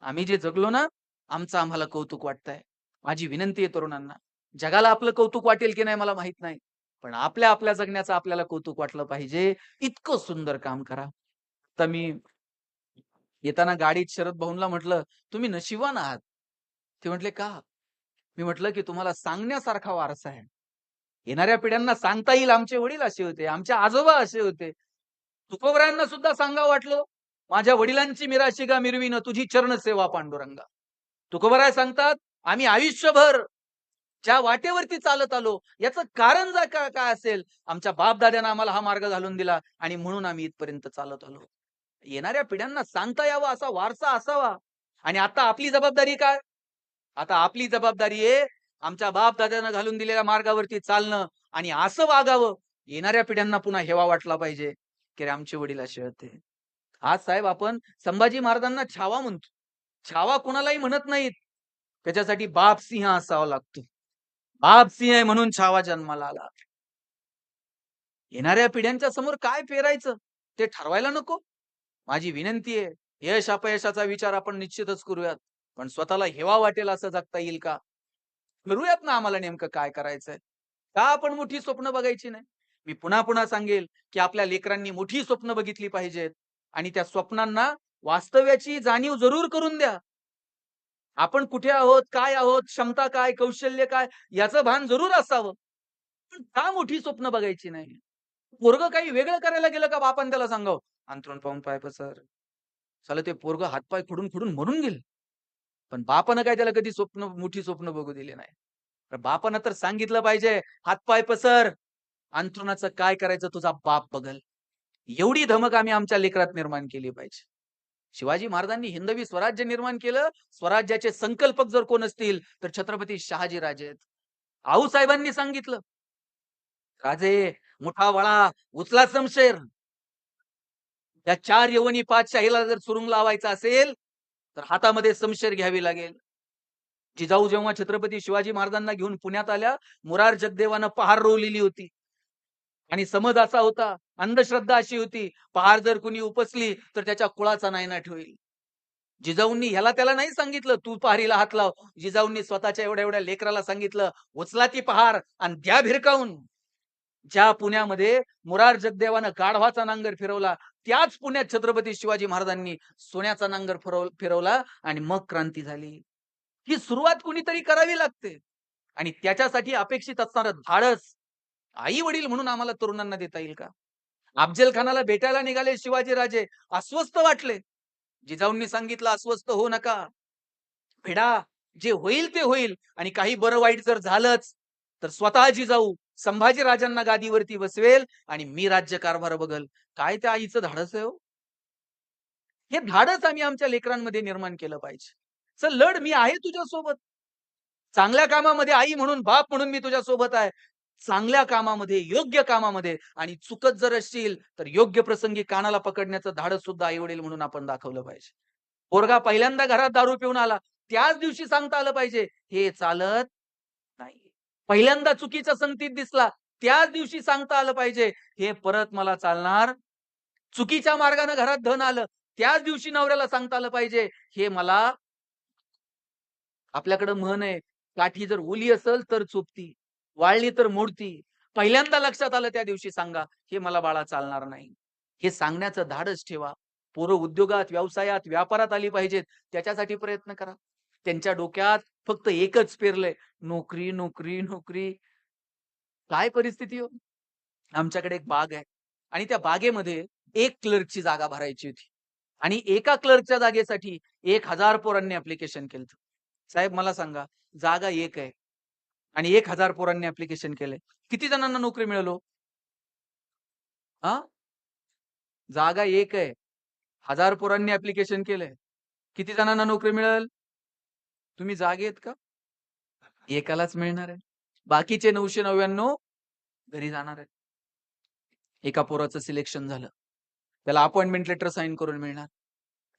आम्ही जे जगलो ना, आमचं आम्हाला कौतुक वाटतंय. माझी विनंती आहे तरुणांना, जगाला आपलं कौतुक वाटेल की नाही मला माहित नाही. पण आपल्या जगण्याचं आपल्याला कौतुक वाटलं पाहिजे. इतकं सुंदर काम करा. तर मी येताना गाडीत शरद भाऊंना म्हटलं, "तुम्ही नशिबवान आहात." ते म्हटले, "का?" मी म्हटलं, की तुम्हाला सांगण्यासारखा वारसा आहे. येणाऱ्या पिढ्यांना सांगता येईल आमचे वडील असे होते, आमचे आजोबा असे होते. तुकोबरायांना सुद्धा सांगावं वाटलं, माझ्या वडिलांची मिराशिगा मिरवीन तुझी चरण सेवा पांडुरंगा. तुकोबराय सांगतात, आम्ही आयुष्यभर ज्या वाटेवरती चालत आलो, याचं कारण काय असेल, आमच्या बाप-दाद्यानं आम्हाला हा मार्ग घालून दिला आणि म्हणून आम्ही इथपर्यंत चालत आलो. येणाऱ्या पिढ्यांना सांगता यावा असा वारसा असावा. आणि आता आपली जबाबदारी काय? आता आपली जबाबदारी आहे आमच्या बाप-दाद्यानं घालून दिलेल्या मार्गावरती चालणं आणि असं वागावं, येणाऱ्या पिढ्यांना पुन्हा हेवा वाटला पाहिजे, की रे आमचे वडील असे होते. आज साहेब आपण संभाजी महाराजांना छावा म्हणतो. छावा कुणालाही म्हणत नाहीत. त्याच्यासाठी बाप सिंह असावा लागतो. बाप सिंह आहे म्हणून छावा जन्माला आला. येणाऱ्या पिढ्यांच्या समोर काय पेरायचं ते ठरवायला नको? माझी विनंती आहे, यश अपयशाचा विचार आपण निश्चितच करूयात. पण स्वतःला हेवा वाटेल असं जगता येईल का? ठरवूयात ना आम्हाला नेमकं काय करायचंय. का आपण मोठी स्वप्न बघायची नाही? मी पुन्हा पुन्हा सांगेल, की आपल्या लेकरांनी मोठी स्वप्न बघितली पाहिजेत आणि त्या स्वप्नांना वास्तव्याची जाणीव जरूर करून द्या. आपण कुठे आहोत, काय आहोत, क्षमता काय, कौशल्य काय याचं भान जरूर असावं. पण का मोठी स्वप्न बघायची नाही? पोरगं काही वेगळं करायला गेलं का बापाने त्याला सांगावं, अंथरूण पाहून पाय पसर. साला ते पोरगं हातपाय खुडून मरून गेलं. पण बापानं काय त्याला कधी मोठी स्वप्न बघू दिली नाही. तर बापानं तर सांगितलं पाहिजे, "हातपाय पसर, अंथरुणाचं काय करायचं तुझा बाप बघल." एवढी धमक आम्ही आमच्या लेकरात निर्माण केली पाहिजे. शिवाजी महाराजांनी हिंदवी स्वराज्य निर्माण केलं. स्वराज्याचे संकल्पक जर कोण असतील, तर छत्रपती शहाजी राजे आहेत. आऊसाहेबांनी सांगितलं, "राजे, मुठा वळा, उचला शमशेर." या 4 यवनी पातशाहीला जर सुरुंग लावायचा असेल, तर हातामध्ये शमशेर घ्यावी लागेल. जिजाऊ जेव्हा छत्रपती शिवाजी महाराजांना घेऊन पुण्यात आल्या, मुरार जगदेवानं पहार रोवलेली होती. आणि समज असा होता, अंधश्रद्धा अशी होती, पहार जर कुणी उपसली, तर त्याच्या कुळाचा नायनाट होईल. जिजाऊंनी ह्याला त्याला नाही सांगितलं, तू पहारीला हात लाव. जिजाऊंनी स्वतःच्या एवढ्या-एवढ्या लेकराला सांगितलं, उचला ती पहार आणि द्या भिरकावून. ज्या पुण्यामध्ये मुरार जगदेवानं गाढवाचा नांगर फिरवला, त्याच पुण्यात छत्रपती शिवाजी महाराजांनी सोन्याचा नांगर फिरवला आणि मग क्रांती झाली. ही सुरुवात कुणीतरी करावी लागते आणि त्याच्यासाठी अपेक्षित असणारं धाडस आई-वडील म्हणून आम्हाला तरुणांना देता येईल का? अफजल खानाला भेटायला निघाले शिवाजी राजे, अस्वस्थ वाटले. जिजाऊंनी सांगितलं अस्वस्थ होऊ नका. भिडा, जे होईल ते होईल आणि काही बरं वाईट जर झालंच, तर स्वतः जिजाऊ संभाजी राजांना गादीवरती बसवेल आणि मी राज्यकारभार बघल. काय त्या आईचं धाडस आहे हो? हे धाडस आम्ही आमच्या लेकरांमध्ये निर्माण केलं पाहिजे. चल लढ, मी आहे तुझ्यासोबत. चांगल्या कामामध्ये आई म्हणून, बाप म्हणून मी तुझ्या सोबत आहे. चांगल्या कामामध्ये, योग्य कामामध्ये आणि चुकत जर असशील, तर योग्य प्रसंगी कानाला पकडण्याचं धाडस सुद्धा आई-वडील म्हणून आपण दाखवलं पाहिजे. पोरगा पहिल्यांदा घरात दारू पिऊन आला, त्याच दिवशी सांगता आलं पाहिजे, हे चालत नाही. पहिल्यांदा चुकीच्या संगतीत दिसला, त्याच दिवशी सांगता आलं पाहिजे, हे परत मला चालणार. चुकीच्या मार्गाने घरात धन आलं, त्याच दिवशी नवऱ्याला सांगता आलं पाहिजे, हे मला आपल्याकडे म्हण आहे, काठी जर ओली असेल तर चुकती, वाळली तर मोडती. पहिल्यांदा लक्षात आलं त्या दिवशी सांगा, हे मला बाळा चालणार नाही. हे सांगण्याचं धाडस ठेवा. पोरं उद्योगात, व्यवसायात, व्यापारात आली पाहिजेत. त्याच्यासाठी प्रयत्न करा. त्यांच्या डोक्यात फक्त एकच पेरलंय, नोकरी, नोकरी, नोकरी. काय परिस्थिती हो? आमच्याकडे एक बाग आहे आणि त्या बागेमध्ये 1 क्लर्कची जागा भरायची होती आणि एका क्लर्कच्या जागेसाठी 1000 पोरांनी ॲप्लिकेशन केलं. साहेब मला सांगा, जागा 1 आहे आणि 1000 पोरांनी ॲप्लिकेशन केलंय. किती जणांना नोकरी मिळेल हो? हां? जागा 1 आहे. 1000 पोरांनी ॲप्लिकेशन केलंय. किती जणांना नोकरी मिळेल? तुम्ही जागे आहेत का? एकालाच मिळणार आहे. बाकीचे 999 घरी जाणार आहेत. एका पोराचं सिलेक्शन झालं. त्याला अपॉइंटमेंट लेटर साइन करून मिळणार.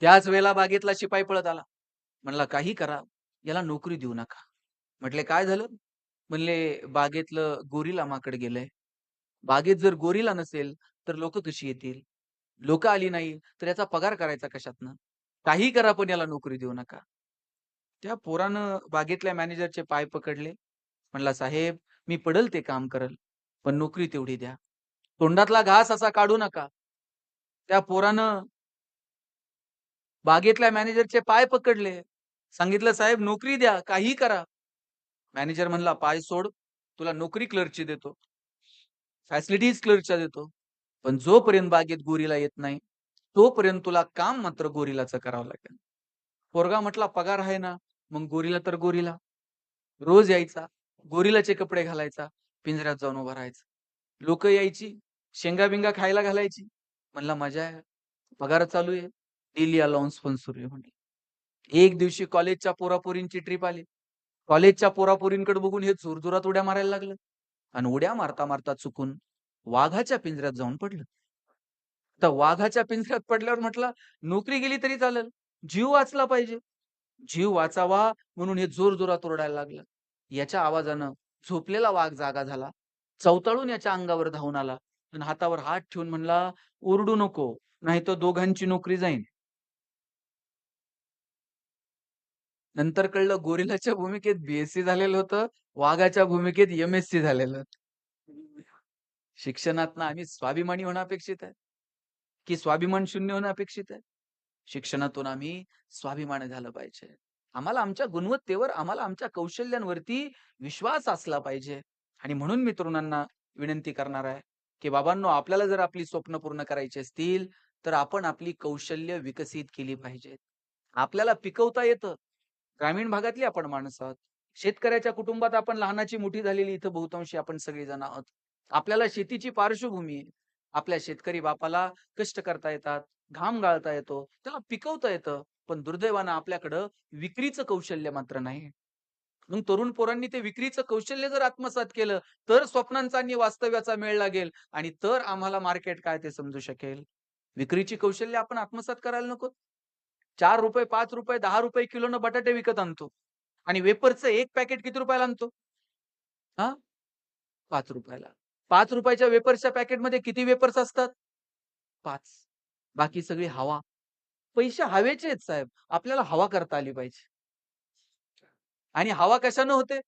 त्याच वेळेला बागेतला शिपाई पळत आला. म्हणला, "काही करा, याला नोकरी देऊ नका." म्हटले काय झालं? म्हणले बागेतलं गोरिला माकड गेलंय. बागेत जर गोरिला नसेल, तर लोकं कशी येतील? लोकं आली नाही, तर याचा पगार करायचा कशातनं? काही करा पण याला नोकरी देऊ नका. त्या पोरानं बागेतल्या मॅनेजरचे पाय पकडले. म्हणला, "साहेब, मी पडेल ते काम करेल, पण नोकरी तेवढी द्या. तोंडातला घास असा काढू नका." त्या पोरानं बागेतल्या मॅनेजरचे पाय पकडले. सांगितलं, "साहेब नोकरी द्या, काहीही करा." मॅनेजर म्हणला, "पाय सोड, तुला नोकरी क्लर्कची देतो. फॅसिलिटीज क्लर्कच्या देतो. पण जोपर्यंत बागेत गोरिला येत नाही, तोपर्यंत तुला काम मात्र गोरिलाचं करावं लागेल." पोरगा म्हटला, "पगार आहे ना." मग गोरिला तर गोरिला. रोज यायचा, गोरिलाचे कपडे घालायचा, पिंजऱ्यात जाऊन उभा राहायचा. लोकं यायची, शेंगा-बिंगा खायला घालायची. म्हणला, "मजा आहे. पगार चालू आहे. डेली अलाउन्स पण सुरू आहे." म्हटलं. एक दिवशी कॉलेजच्या पोरापोरींची ट्रिप आली. कॉलेजच्या पोरापोरींकडे बघून हे जोरजोरात उड्या मारायला लागलं आणि उड्या मारता मारता चुकून वाघाच्या पिंजऱ्यात जाऊन पडलं. तर वाघाच्या पिंजऱ्यात पडल्यावर म्हटलं, नोकरी गेली तरी चालेल, जीव वाचला पाहिजे. जीव वाचावा म्हणून हे जोरजोरात ओरडायला लागलं. याच्या आवाजानं झोपलेला वाघ जागा झाला. चवताळून याच्या अंगावर धावून आला आणि हातावर हात ठेवून म्हणला, "ओरडू नको, नाहीतर दोघांची नोकरी जाईल." नंतर कळलं गोरिलाच्या भूमिकेत बी-एस-सी झालेलं होतं, वाघाच्या भूमिकेत एम-एस-सी झालेलं होतं. शिक्षणातनं आम्ही स्वाभिमानी होणं अपेक्षित आहे, की स्वाभिमान शून्य होणं अपेक्षित आहे? शिक्षणातून आम्ही स्वाभिमानी झालं पाहिजे. आम्हाला आमच्या गुणवत्तेवर, आम्हाला आमच्या कौशल्यांवरती विश्वास असला पाहिजे. आणि म्हणून मी तरुणांना विनंती करणार आहे, की बाबांनो आपल्याला जर आपली स्वप्न पूर्ण करायची असतील, तर आपण आपली कौशल्य विकसित केली पाहिजेत. आपल्याला पिकवता येतं. ग्रामीण भागातली आपण माणसं आहोत. शेतकऱ्याच्या कुटुंबात आपण लहानाची मोठी झालेली इथं बहुतांशी आपण सगळेजण आहोत. आपल्याला शेतीची पार्श्वभूमी आहे. आपल्या शेतकरी बापाला कष्ट करता येतात, घाम गाळता येतो, त्याला पिकवता येतं. पण दुर्दैवानं आपल्याकडं विक्रीचं कौशल्य मात्र नाही. मग तरुण पोरांनी ते विक्रीचं कौशल्य जर आत्मसात केलं, तर स्वप्नांचा आणि वास्तव्याचा मेळ लागेल आणि तर आम्हाला मार्केट काय ते समजू शकेल. विक्रीची कौशल्य आपण आत्मसात करायला नको. ₹4, ₹5, ₹10 किलोनं बटाटे विकत आणतो आणि वेफरचं एक पॅकेट किती रुपयाला आणतो? हां, ₹5 ला. ₹5 वेफर्सच्या पॅकेटमध्ये किती वेफर्स असतात? 5. बाकी सगळी हवा. पैसे हवेचे आहेत साहेब. आपल्याला हवा करता आली पाहिजे. आणि हवा कशानं होते?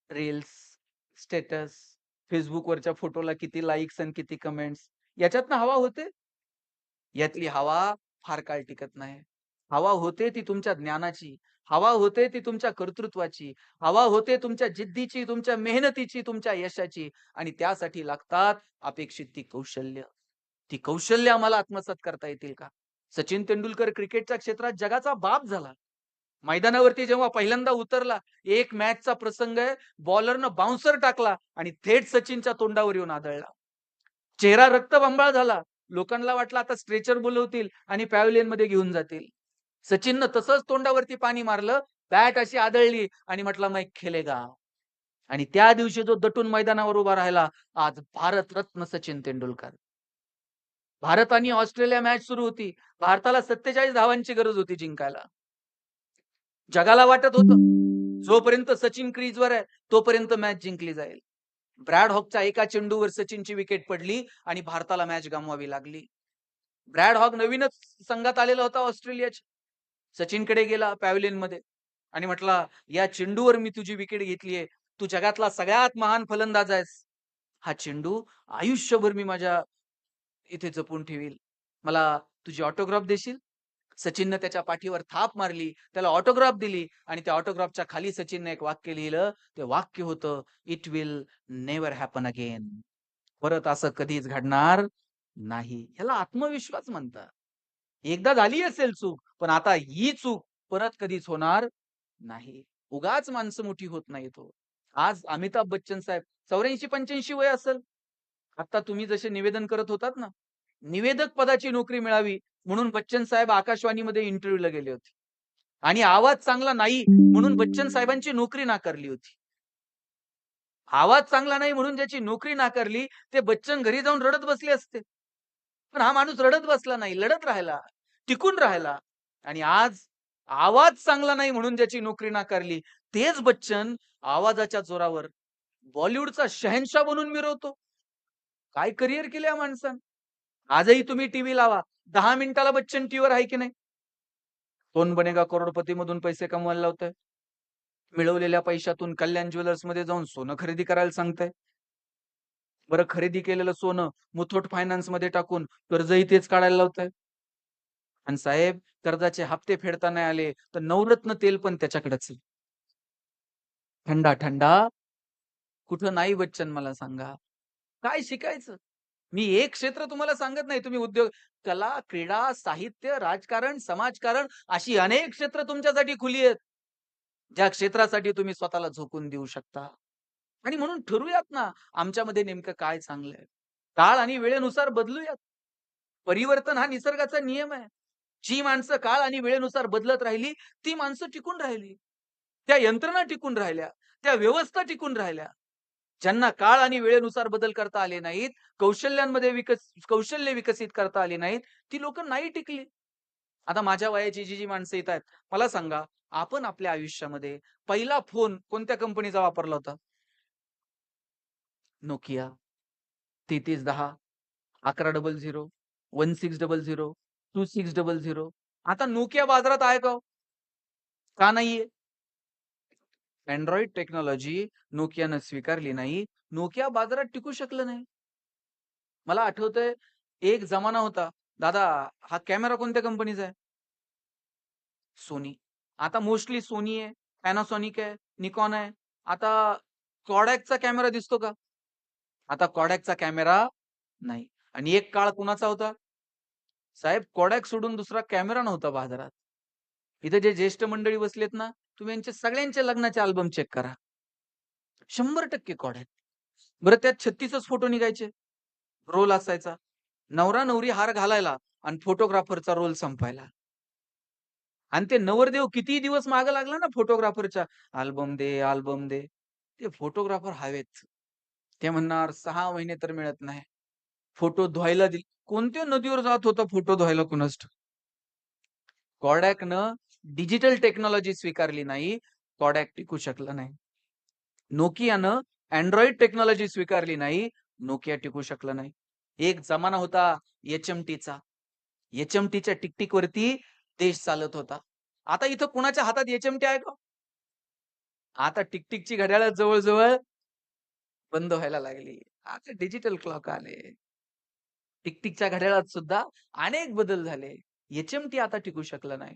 रील्स, स्टेटस, Facebookवरच्या फोटोला किती लाइक्स आणि किती कमेंट्स याच्यातनं हवा होते? यातली हवा फार काळ टिकत नाही. हवा होते ती तुमच्या ज्ञानाची, हवा होते ती तुमच्या कर्तृत्वाची, हवा होते तुमच्या जिद्दीची, तुमच्या मेहनतीची, तुमच्या यशाची आणि त्यासाठी लागतात अपेक्षित ती कौशल्य. ती कौशल्य आम्हाला आत्मसात करता येतील का? सचिन तेंडुलकर क्रिकेटच्या क्षेत्रात जगाचा बाप झाला. मैदानावरती जेव्हा पहिल्यांदा उतरला, एक मॅचचा प्रसंग आहे, बॉलरनं बाउन्सर टाकला आणि थेट सचिनच्या तोंडावर येऊन आदळला. चेहरा रक्तबंबाळ झाला. लोकांना वाटलं आता स्ट्रेचर बोलवतील आणि पॅव्हलियनमध्ये घेऊन जातील. सचिननं तसंच तोंडावरती पाणी मारलं, बॅट अशी आदळली आणि म्हटला, "मैं खेलेगा." आणि त्या दिवशी जो दटून मैदानावर उभा राहिला, आज भारतरत्न सचिन तेंडुलकर. भारत आणि ऑस्ट्रेलिया मॅच सुरू होती. भारताला 47 धावांची गरज होती जिंकायला. जगाला वाटत होतं, जोपर्यंत सचिन क्रीजवर आहे, तोपर्यंत मॅच जिंकली जाईल. ब्रॅड हॉकच्या एका चेंडूवर सचिनची विकेट पडली आणि भारताला मॅच गमवावी लागली. ब्रॅड हॉक नवीनच संघात आलेला होता ऑस्ट्रेलियाच्या. सचिनकडे गेला पॅव्हलियनमध्ये आणि म्हटला, "या चेंडूवर मी तुझी विकेट घेतलीये. तू जगातला सगळ्यात महान फलंदाज आहेस. हा चेंडू आयुष्यभर मी माझ्या इथे जपून ठेवील. मला तुझी ऑटोग्राफ देशील?" सचिननं त्याच्या पाठीवर थाप मारली, त्याला ऑटोग्राफ दिली आणि त्या ऑटोग्राफच्या खाली सचिनने एक वाक्य लिहिलं. ते वाक्य होतं, "it will never happen again." परत असं कधीच घडणार नाही. ह्याला आत्मविश्वास म्हणतात. एकदा झाली असेल चूक, पण आता ही चूक परत कधीच होणार नाही. उगाच माणसं मोठी होत नाहीत हो. आज अमिताभ बच्चन साहेब 84-85 वय असेल. आता तुम्ही जसे निवेदन करत होतात ना, निवेदक पदाची नोकरी मिळावी म्हणून बच्चन साहेब आकाशवाणीमध्ये इंटरव्ह्यूला गेले होते. आणि आवाज चांगला नाही म्हणून बच्चन साहेबांची नोकरी नाकारली होती. आवाज चांगला नाही म्हणून ज्याची नोकरी नाकारली, ते बच्चन घरी जाऊन रडत बसले असते. पण हा माणूस रडत बसला नाही, लढत राहिला, टिकून राहिला आणि आज आवाज चांगला नाही म्हणून ज्याची नोकरी नाकारली, तेच बच्चन आवाजाच्या जोरावर बॉलिवूडचा शहेनशाह बनून मिरवतो. काय करियर केलं या माणसानं. आजही तुम्ही टीव्ही लावा. 10 मिनिटाला बच्चन टीव्हीवर आहे की नाही? कौन बनेगा करोडपती मधून पैसे कमवायला लावतंय. मिळवलेल्या पैशातून कल्याण ज्वेलर्समध्ये जाऊन सोनं खरेदी करायला सांगताय. बरं खरेदी केलेलं सोनं मुथूट फायनान्समध्ये टाकून कर्जही तेच काढायला लावताय. आणि साहेब कर्जाचे हप्ते फेडता नाही आले तर नवरत्न तेल पण त्याच्याकडेच आहे. थंडा थंडा कुठं नाही बच्चन मला सांगा. काय शिकायचं? मी एक क्षेत्र तुम्हाला सांगत नाही. तुम्ही उद्योग, कला, क्रीडा, साहित्य, राजकारण, समाजकारण अशी अनेक क्षेत्र तुमच्यासाठी खुली आहेत. ज्या क्षेत्रासाठी तुम्ही स्वतःला झोकून देऊ शकता. आणि म्हणून ठरवूयात ना, आमच्यामध्ये नेमकं काय चांगलंय. काळ आणि वेळेनुसार बदलूयात. परिवर्तन हा निसर्गाचा नियम आहे. जी माणसं काळ आणि वेळेनुसार बदलत राहिली, ती माणसं टिकून राहिली. त्या यंत्रणा टिकून राहिल्या. त्या व्यवस्था टिकून राहिल्या. ज्यांना काळ आणि वेळेनुसार बदल करता आले नाहीत, कौशल्य विकसित करता आले नाहीत, ती लोकं नाही टिकली. आता माझ्या वयाची जी माणसं येत आहेत, मला सांगा, आपण आपल्या आयुष्यामध्ये पहिला फोन कोणत्या कंपनीचा वापरला होता? Nokia 3310, 1100, 1600, 2600. आता Nokia बाजारात आहे का हो? का नाहीये? Android टेक्नॉलॉजी Nokiaनं स्वीकारली नाही. Nokia बाजारात टिकू शकलं नाही. मला आठवतंय एक जमाना होता, "दादा हा कॅमेरा कोणत्या कंपनीचा आहे?" Sony. आता मोस्टली Sony आहे, Panasonic आहे, Nikon आहे. आता Kodakचा कॅमेरा दिसतो का? आता Kodakचा कॅमेरा नाही. आणि एक काळ कुणाचा होता? साहेब Kodak सोडून दुसरा कॅमेरा नव्हता बाजारात. इथे जे ज्येष्ठ मंडळी बसलेत ना, तुम्ही यांचे सगळ्यांचे लग्नाचे अल्बम चेक करा. 100% Kodak. बरं त्यात 36च फोटो निघायचे. रोल असायचा. नवरा-नवरी हार घालायला आणि फोटोग्राफरचा रोल संपायला. आणि ते नवरदेव कितीही दिवस मागे लागला ना फोटोग्राफरच्या, "अल्बम दे, अल्बम दे." ते फोटोग्राफर हवेच. ते म्हणणार 6 महिने तर मिळत नाही. फोटो धुवायला कोणत्या नदीवर जात होता फोटो धुवायला कुणास ठाऊक. Kodakनं डिजिटल टेक्नॉलॉजी स्वीकारली नाही. Kodak टिकू शकलं नाही. Nokiaनं Android टेक्नॉलॉजी स्वीकारली नाही. Nokia टिकू शकलं नाही. एक जमाना होता HMTचा. HMTच्या टिक-टिकवरती देश चालत होता. आता इथं कुणाच्या हातात HMT आहे का? आता टिक-टिकची घड्याळं जवळ-जवळ बंद व्हायला लागली. आता डिजिटल क्लॉक आले. टिक-टिकच्या घड्याळात सुद्धा अनेक बदल झाले. HMT आता टिकू शकलं नाही.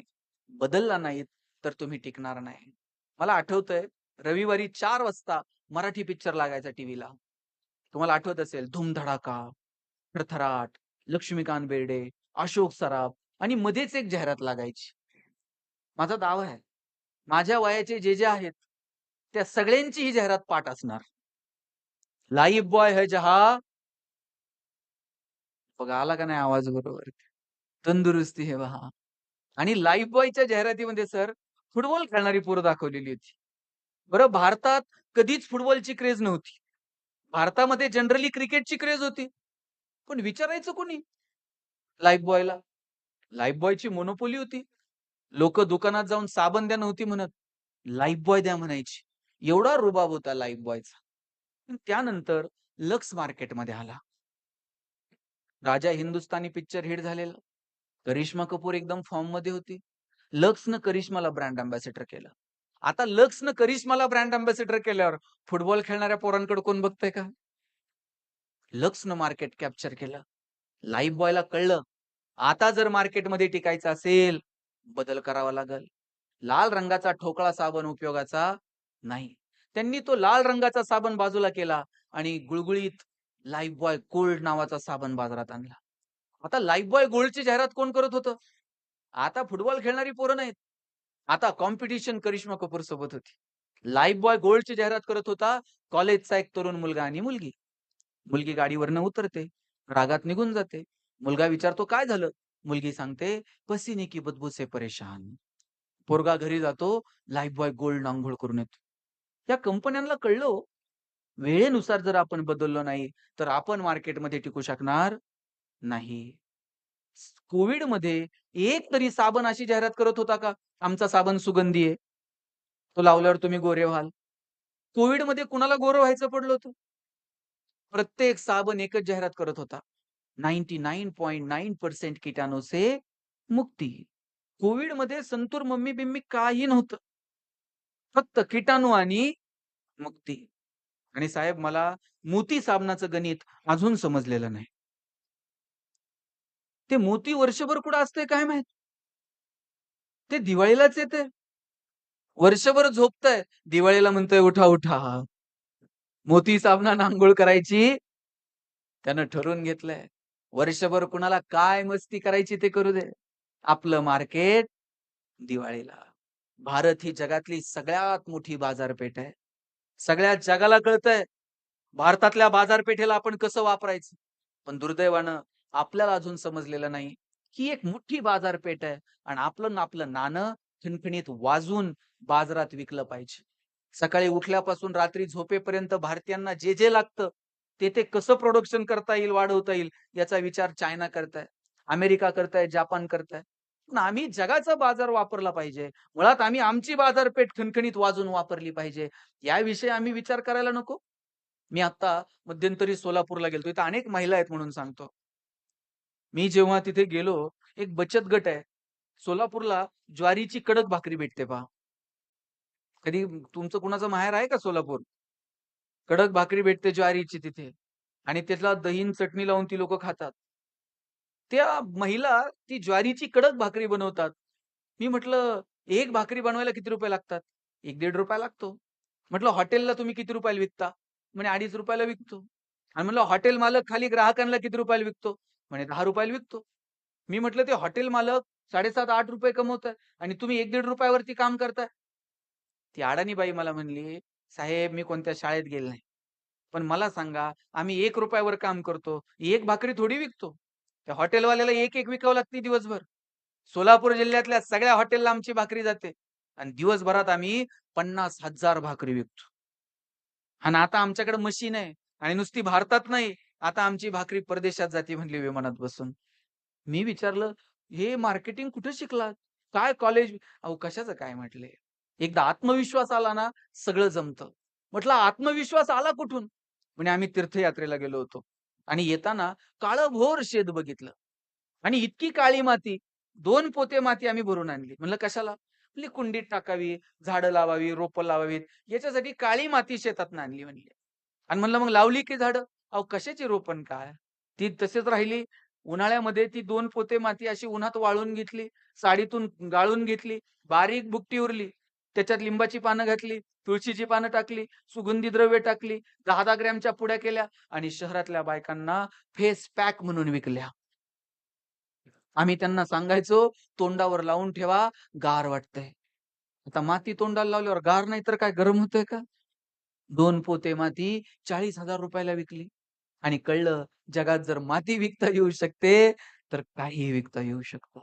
बदलला नाहीत तर तुम्ही टिकणार नाही. मला आठवतंय रविवारी 4 वाजता मराठी पिक्चर लागायचा टीव्हीला. तुम्हाला आठवत असेल धूम-धडाका, थरथराट, लक्ष्मीकांत बेर्डे, अशोक सराफ आणि मध्येच एक जाहिरात लागायची. माझा दावा आहे, माझ्या वयाचे जे आहेत, त्या सगळ्यांची ही जाहिरात पाठ असणार. लाईफ बॉय है जहां बघा आला का नाही आवाज बरोबर. तंदुरुस्ती है वहां. आणि लाईफ बॉयच्या जाहिरातीमध्ये सर फुटबॉल खेळणारी पोरं दाखवलेली होती. बरं भारतात कधीच फुटबॉलची क्रेज नव्हती. भारतामध्ये जनरली क्रिकेटची क्रेज होती. पण विचारायचं कोणी? लाईफ बॉयला. लाईफ बॉयची मोनोपोली होती. लोकं दुकानात जाऊन साबण द्या नव्हती म्हणत. लाईफ बॉय द्या म्हणायची. एवढा रुबाब होता लाईफ बॉयचा. पण त्यानंतर लक्स मार्केटमध्ये आला. राजा हिंदुस्थानी पिक्चर हिट झालेला. करिश्मा कपूर एकदम फॉर्ममध्ये होती. लक्सनं करिश्माला ब्रँड अँबॅसेडर केलं. आता लक्सनं करिश्माला ब्रँड अँबॅसेडर केल्यावर फुटबॉल खेळणाऱ्या पोरांकडे कोण बघतंय का? लक्सनं मार्केट कॅप्चर केलं. लाईफ बॉयला कळलं, आता जर मार्केटमध्ये टिकायचं असेल, बदल करावा लागेल. लाल रंगाचा ठोकळा साबण उपयोगाचा नाही. त्यांनी तो लाल रंगाचा साबण बाजूला केला आणि गुळगुळीत लाईफ बॉय गोल्ड नावाचा साबण बाजारात आणला. आता लाईफ बॉय गोल्डची जाहिरात कोण करत होतं? आता फुटबॉल खेळणारी पोरं नाहीत. आता कॉम्पिटिशन करिश्मा कपूर सोबत होती. लाईफ बॉय गोल्डची जाहिरात करत होता कॉलेजचा एक तरुण मुलगा आणि मुलगी. मुलगी गाडीवरनं उतरते, रागात निघून जाते. मुलगा विचारतो काय झालं? मुलगी सांगते पसीने की बदबू से परेशान. पोरगा घरी जातो, लाईफ बॉय गोल्ड अंघोळ करून येतो. या कंपन्यांना कळलं हो, वेळेनुसार जर आपण बदललो नाही, तर आपण मार्केटमध्ये टिकू शकणार नाही. कोविडमध्ये एक तरी साबण अशी जाहिरात करत होता का? आमचा साबण सुगंधी आहे. तो लावल्यावर तुम्ही गोरे व्हाल. कोविडमध्ये कुणाला गोरं व्हायचं पडलं होतं? प्रत्येक साबण एकच जाहिरात करत होता. 99.9% कीटाणू से मुक्ती. कोविडमध्ये संतूर मम्मी-बिम्मी काही नव्हतं. फक्त कीटाणू आणि मुक्ती. आणि साहेब मला मोती साबणाचं गणित अजून समजलेलं नाही. ते मोती वर्षभर कुठं असतंय काय माहीत? ते दिवाळीलाच येतंय. वर्षभर झोपतंय. दिवाळीला म्हणतोय उठा, उठा. मोती साबणानं अंघोळ करायची त्यानं ठरवून घेतलंय. वर्षभर कुणाला काय मस्ती करायची ते करू दे. आपलं मार्केट दिवाळीला. भारत ही जगातली सगळ्यात मोठी बाजारपेठ आहे. सगळ्या जगाला कळतंय भारतातल्या बाजारपेठेला आपण कसं वापरायचं. पण दुर्दैवानं आपल्याला अजून समजलेलं नाही, ही एक मोठी बाजारपेठ आहे आणि आपलं नाणं खणखणीत वाजवून बाजारात विकलं पाहिजे. सकाळी उठल्यापासून रात्री झोपेपर्यंत भारतीयांना जे जे लागतं, ते कसं प्रोडक्शन करता येईल, वाढवता येईल याचा विचार चायना करताय, अमेरिका करताय, जापान करताय. पण आम्ही जगाचा बाजार वापरला पाहिजे. मुळात आम्ही आमची बाजारपेठ खणखणीत वाजवून वापरली पाहिजे. याविषयी आम्ही विचार करायला नको? मी आता मध्यंतरी सोलापूरला गेलो. इथं अनेक महिला आहेत म्हणून सांगतो. मी जेव्हा तिथे गेलो, एक बचत गट आहे. सोलापूरला ज्वारीची कडक भाकरी भेटते पहा. कधी तुमचं कुणाचं माहेर आहे का सोलापूर? कडक भाकरी भेटते ज्वारीची तिथे आणि त्याला दही अन चटणी लावून ती लोकं खातात. त्या महिला ती ज्वारीची कडक भाकरी बनवतात. मी म्हटलं, "एक भाकरी बनवायला किती रुपये लागतात?" ₹1-1.5 लागतो. म्हटलं, "हॉटेलला तुम्ही किती रुपयाला विकता?" म्हणे ₹2.5 ला विकतो. आणि म्हणलं, "हॉटेल मालक खाली ग्राहकांना किती रुपयाला विकतो?" म्हणे ₹10 विकतो. मी म्हटलं, "ते हॉटेल मालक 7.5-8 रुपये कमवताय आणि तुम्ही ₹1-1.5 वरती काम करताय." ती अडाणी बाई मला म्हणली, "साहेब मी कोणत्या शाळेत गेले नाही. पण मला सांगा, आम्ही ₹1 वर काम करतो. एक भाकरी थोडी विकतो. त्या हॉटेलवाल्याला एक-एक विकावं लागते दिवसभर. सोलापूर जिल्ह्यातल्या सगळ्या हॉटेलला आमची भाकरी जाते आणि दिवसभरात आम्ही 50,000 भाकरी विकतो. आणि आता आमच्याकडे मशीन आहे आणि नुसती भारतात नाही, आता आमची भाकरी परदेशात जाते म्हणली विमानात बसून." मी विचारलं, "हे मार्केटिंग कुठे शिकलात? काय कॉलेज?" अहो कशाचं काय म्हटले. एकदा आत्मविश्वास आला ना, सगळं जमतं. म्हटलं, "आत्मविश्वास आला कुठून?" म्हणे, "आम्ही तीर्थयात्रेला गेलो होतो आणि येताना काळंभोर शेत बघितलं आणि इतकी काळी माती, 2 पोते माती आम्ही भरून आणली." म्हणलं, "कशाला?" म्हणली, "कुंडीत टाकावी, झाडं लावावी, रोपं लावावीत, याच्यासाठी काळी माती शेतातनं आणली" म्हणली. आणि म्हणलं, "मग लावली की झाडं?" "अहो कशाची रोपण काय? ती तशीच राहिली. उन्हाळ्यामध्ये ती 2 पोते माती अशी उन्हात वाळून घेतली, साडीतून गाळून घेतली, बारीक बुकटी उरली. त्याच्यात लिंबाची पानं घातली, तुळशीची पानं टाकली, सुगंधी द्रव्य टाकली, 10-10 ग्रॅमच्या पुड्या केल्या आणि शहरातल्या बायकांना फेस पॅक म्हणून विकल्या. आम्ही त्यांना सांगायचो, तोंडावर लावून ठेवा, गार वाटतंय. आता माती तोंडाला लावल्यावर गार नाही तर काय गरम होतंय का? 2 पोते माती ₹40,000 ला विकली आणि कळलं जगात जर माती विकता येऊ शकते, तर काहीही विकता येऊ शकतं.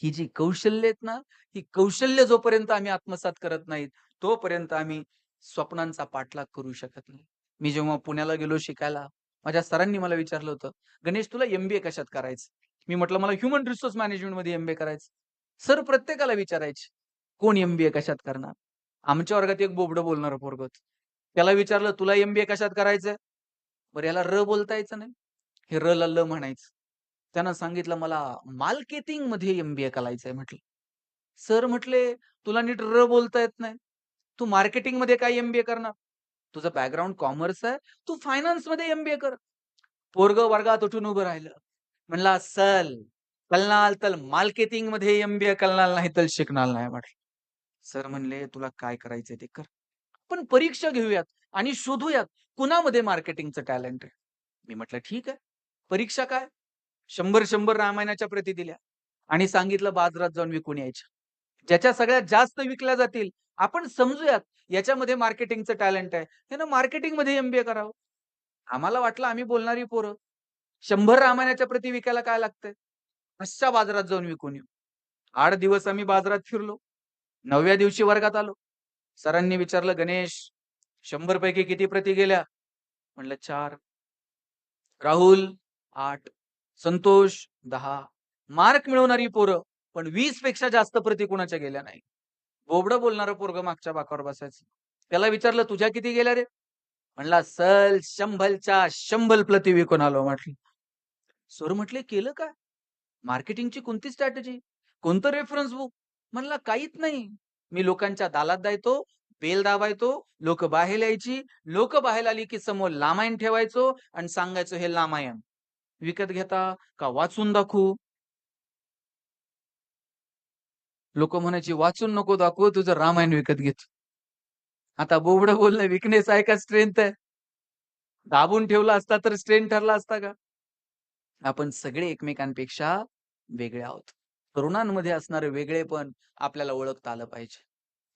ही जी कौशल्य आहेत ना, ही कौशल्य जोपर्यंत आम्ही आत्मसात करत नाहीत, तोपर्यंत आम्ही स्वप्नांचा पाठलाग करू शकत नाही. मी जेव्हा पुण्याला गेलो शिकायला, माझ्या सरांनी मला विचारलं होतं, "गणेश तुला एम कशात करायचं?" मी म्हटलं, "मला ह्युमन रिसोर्स मॅनेजमेंटमध्ये एम करायचं." सर प्रत्येकाला विचारायचे, "कोण एम कशात करणार?" आमच्या वर्गात एक बोबडं बोलणारं पोरगं होतं. त्याला विचारलं, "तुला एम कशात करायचंय?" बरं याला र बोलता यायचं नाही. हे र ला ल म्हणायचं. त्यानं सांगितलं, "मला मार्केटिंगमध्ये एम-बी-ए करायचंय" म्हटलं. सर म्हटले, "तुला नीट र बोलता येत नाही. तू मार्केटिंगमध्ये काय एम-बी-ए करणार? तुझं बॅकग्राऊंड कॉमर्स आहे. तू फायनान्समध्ये एम-बी-ए कर." पोरगं वर्गात उठून उभं राहिलं. म्हणला, "सर, कलनाल तर मार्केटिंगमध्ये एम-बी-ए करणार नाही तर शिकणार नाही" म्हटलं. सर म्हणले, "तुला काय करायचंय ते कर. आपण परीक्षा घेऊयात आणि शोधूयात कुणामध्ये मार्केटिंगचं टॅलेंट आहे." मी म्हटलं, "ठीक आहे. परीक्षा काय?" 100-100 रामायणाच्या प्रती दिल्या आणि सांगितलं बाजारात जाऊन विकून यायच्या. ज्याच्या सगळ्यात जास्त विकल्या जातील, आपण समजूयात याच्यामध्ये मार्केटिंगचं टॅलेंट आहे. त्यानं मार्केटिंगमध्ये एम-बी-ए करावं. आम्हाला वाटलं आम्ही बोलणारी पोरं. 100 रामायणाच्या प्रती विकायला काय लागतंय? अशा बाजारात जाऊन विकून येऊ. 8 दिवस आम्ही बाजारात फिरलो. 9व्या दिवशी वर्गात आलो. सरांनी विचारलं, "गणेश, 100 पैकी किती प्रती गेल्या?" म्हणलं 4. राहुल 8. संतोष 10. मार्क मिळवणारी पोरं, पण 20 पेक्षा जास्त प्रती कोणाच्या गेल्या नाही. बोबडं बोलणारं पोरगं मागच्या बाकावर बसायचं. त्याला विचारलं, "तुझ्या किती गेल्या रे?" म्हणला, "सल 100च्या 100 प्रती विकून आलो" म्हटलं. सर म्हटले, "केलं काय? मार्केटिंगची कोणती स्ट्रॅटेजी? कोणतं रेफरन्स बुक?" म्हणला, "काहीच नाही. मी लोकांच्या दालात जायचो, बेल दाबायचो, लोकं बाहेर यायची. लोकं बाहेर आली की समोर लामायण ठेवायचो आणि सांगायचो, हे लामायण विकत घेता का वाचून दाखवू?" लोकं म्हणायची, "वाचून नको दाखवू, तुझं रामायण विकत घेतो." आता बोबडं बोलणं वीकनेस आहे का स्ट्रेंथ आहे? दाबून ठेवला असता तर स्ट्रेंथ ठरला असता का? आपण सगळे एकमेकांपेक्षा वेगळे आहोत. तरुणांमध्ये असणारे वेगळेपण आपल्याला ओळखता आलं पाहिजे.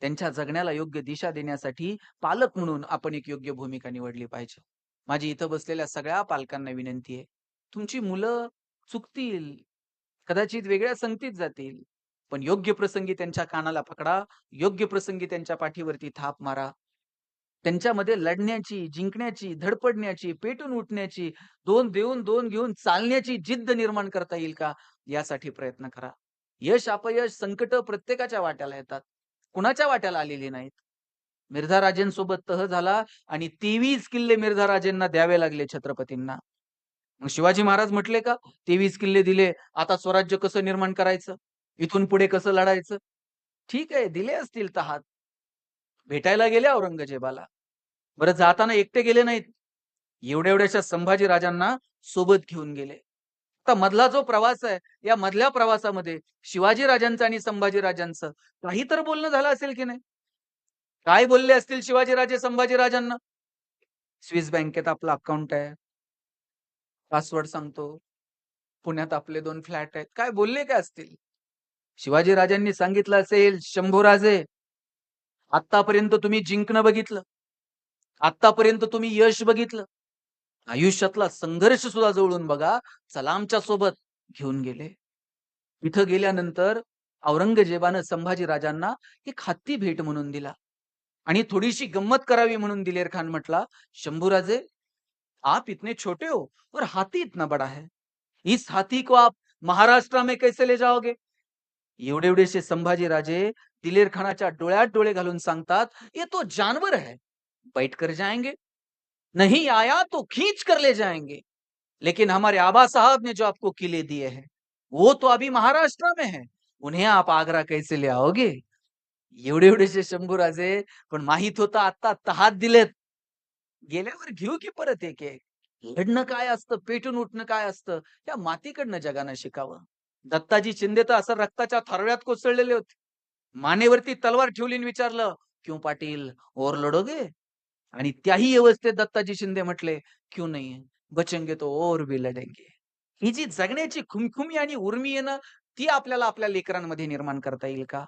त्यांच्या जगण्याला योग्य दिशा देण्यासाठी पालक म्हणून आपण एक योग्य भूमिका निवडली पाहिजे. माझी इथं बसलेल्या सगळ्या पालकांना विनंती आहे. तुमची मुलं चुकतील, कदाचित वेगळ्या संगतीत जातील. पण योग्य प्रसंगी त्यांच्या कानाला पकडा, योग्य प्रसंगी त्यांच्या पाठीवरती थाप मारा. त्यांच्यामध्ये लढण्याची, जिंकण्याची, धडपडण्याची, पेटून उठण्याची, दोन देऊन दोन घेऊन चालण्याची जिद्द निर्माण करता येईल का? यासाठी प्रयत्न करा. यश, अपयश, संकट प्रत्येकाच्या वाट्याला येतात. कुणाच्या वाट्याला आलेली नाहीत. मिर्झा राजेंसोबत तह झाला आणि 23 किल्ले मिर्झा राजेंना द्यावे लागले छत्रपतींना. मग शिवाजी महाराज म्हटले का? 23 किल्ले दिले, आता स्वराज्य कसं निर्माण करायचं? इथून पुढे कसं लढायचं? ठीक आहे, दिले असतील तहात. भेटायला गेले औरंगजेबाला. बरं जाताना एकटे गेले नाहीत. एवढ्या-एवढ्याशा संभाजी राजांना सोबत घेऊन गेले. आता मधला जो प्रवास आहे, या मधल्या प्रवासामध्ये शिवाजी राजांचं आणि संभाजी राजांचं काही तर बोलणं झालं असेल की नाही? काय बोलले असतील शिवाजी राजे संभाजी राजांना? स्विस बँकेत आपलं अकाउंट आहे. पासवर्ड सांगतो. पुण्यात आपले 2 फ्लॅट आहेत. काय बोलले काय असतील? शिवाजी राजांनी सांगितलं असेल, "शंभूराजे, आत्तापर्यंत तुम्ही जिंकणं बघितलं. आत्तापर्यंत तुम्ही यश बघितलं. आयुष्यातला संघर्ष सुद्धा जवळून बघा. चला आमच्या सोबत." घेऊन गेले. तिथं गेल्यानंतर औरंगजेबानं संभाजी राजांना एक हत्ती भेट म्हणून दिला आणि थोडीशी गंमत करावी म्हणून दिलेर खान म्हटला, "शंभूराजे, आप इतने छोटे हो और हाथी इतना बड़ा है. इस हाथी को आप महाराष्ट्र में कैसे ले जाओगे?" एवढे-एवढेसे संभाजी राजे दिलेर खानाच्या डोळ्यात डोळे घालून सांगतात, "ये तो जानवर है. बैठ कर जाएंगे. नहीं आया तो खींच कर ले जाएंगे. लेकिन हमारे आबा साहब ने जो आपको किले दिए हैं, वो तो अभी महाराष्ट्र में है. उन्हें आप आगरा कैसे ले आओगे?" एवढे-एवढेसे शंभूराजे, पण माहित होतं आता तहात दिलेत. गेल्यावर घेऊ की परत एक-एक. लढणं काय असतं, पेटून उठणं काय असतं, या मातीकडनं जगानं शिकावं. दत्ताजी शिंदे तर असं रक्ताच्या थारोळ्यात कोसळलेले होते. मानेवरती तलवार ठेवली आणि विचारलं, "क्यों पाटील और लढोगे?" आणि त्याही अवस्थेत दत्ताजी शिंदे म्हटले, "क्यों नहीं? बचेंगे तो और भी लढेंगे." ही जी जगण्याची खुमखुमी आणि उर्मी आहे ना, ती आपल्याला आपल्या लेकरांमध्ये निर्माण करता येईल का?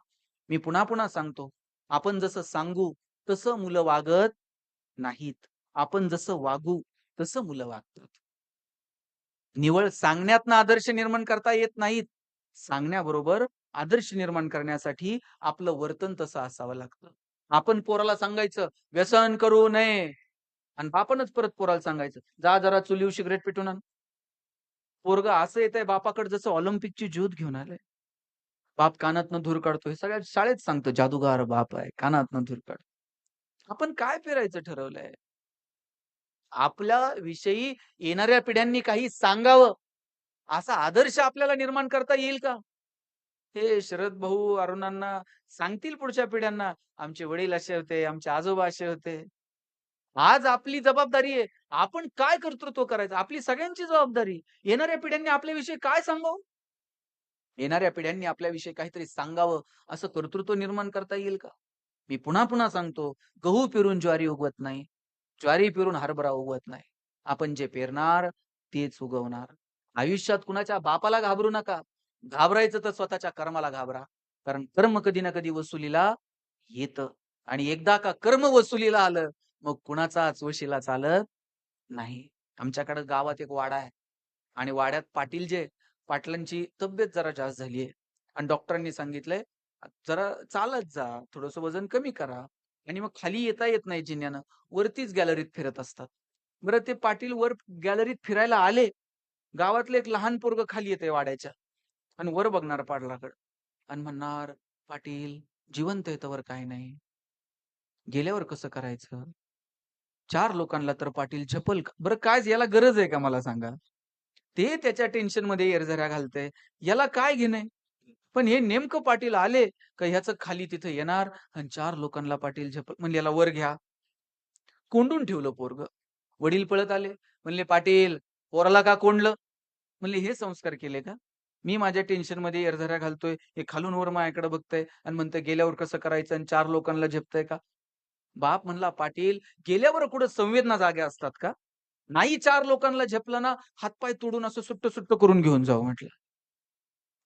मी पुन्हा-पुन्हा सांगतो, आपण जसं सांगू तसं मुलं वागत नाहीत. आपण जसं वागू तसं मुलं वागतात. निव्वळ सांगण्यातनं आदर्श निर्माण करता येत नाहीत. सांगण्याबरोबर आदर्श निर्माण करण्यासाठी आपलं वर्तन तसं असावं लागतं. आपण पोराला सांगायचं, व्यसन करू नये आणि आपणच परत पोराला सांगायचं, "जा जरा चुलीवर सिगारेट पेटवून आण." पोरगं असं येतंय बापाकडे जसं ऑलिम्पिकची ज्योत घेऊन आलंय. बाप कानातनं धूर काढतोय. सगळ्या शाळेत सांगतो, "जादूगार बाप आहे, कानातनं धूर काढ." आपण काय पेरायचं ठरवलंय? आपल्या विषयी येणाऱ्या पिढ्यांनी काही सांगावं, असा आदर्श आपल्याला निर्माण करता येईल का? हे शरद भाऊ अरुणांना सांगतील पुढच्या पिढ्यांना, आमचे वडील असे होते, आमचे आजोबा असे होते. आज आपली जबाबदारी आहे. आपण काय कर्तृत्व करायचं? आपली सगळ्यांची जबाबदारी. येणाऱ्या पिढ्यांनी आपल्याविषयी काय सांगावं? येणाऱ्या पिढ्यांनी आपल्याविषयी काहीतरी सांगावं, असं कर्तृत्व निर्माण करता येईल का? मी पुन्हा-पुन्हा सांगतो, गहू पेरून ज्वारी उगवत नाही. ज्वारी पेरून हरभरा उगवत नाही. आपण जे पेरणार तेच उगवणार. आयुष्यात कुणाच्या बापाला घाबरू नका. घाबरायचं तर स्वतःच्या कर्माला घाबरा. कारण कर्म कधी ना कधी वसुलीला येतं आणि एकदा का कर्म वसुलीला आलं, मग कुणाचाच वशिला चालत नाही. आमच्याकडे गावात एक वाडा आहे आणि वाड्यात पाटील जे पाटलांची तब्येत जरा जास्त झालीये आणि डॉक्टरांनी सांगितलंय, "जरा चालत जा, थोडंसं वजन कमी करा." आणि मग खाली येता येत नाही जिन्यानं. वरतीच गॅलरीत फिरत असतात. बरं ते पाटील वर गॅलरीत फिरायला आले. गावातलं एक लहान पोरगं खाली येतंय वाड्याच्या आणि वर बघणार पाटलाकडे आणि म्हणणार, "पाटील, जिवंत आहे तोवर काय नाही. गेल्यावर कसं करायचं? 4 लोकांना तर पाटील झपल का? बरं काय याला गरज आहे का मला सांगा? ते त्याच्या टेन्शनमध्ये एरझऱ्या घालतंय. याला काय घेणं आहे? पण हे नेमकं पाटील आले का ह्याचं खाली तिथं येणार आणि 4 लोकांना पाटील झपल म्हणले, "याला वर घ्या." कोंडून ठेवलं पोरगं. वडील पळत आले. म्हणले, "पाटील, पोराला का कोंडलं?" म्हणले, "हे संस्कार केले का? मी माझ्या टेन्शनमध्ये एरझऱ्या घालतोय. हे खालून वर माझ्याकडे बघतंय आणि म्हणतंय गेल्यावर कसं करायचं आणि 4 लोकांना झेपतंय का?" बाप म्हणला, "पाटील, गेल्यावर कुठं संवेदना जाग्या असतात का? नाही 4 लोकांना झेपलं ना, हातपाय तोडून असं सुट्ट-सुट्ट करून घेऊन जाऊ" म्हटलं.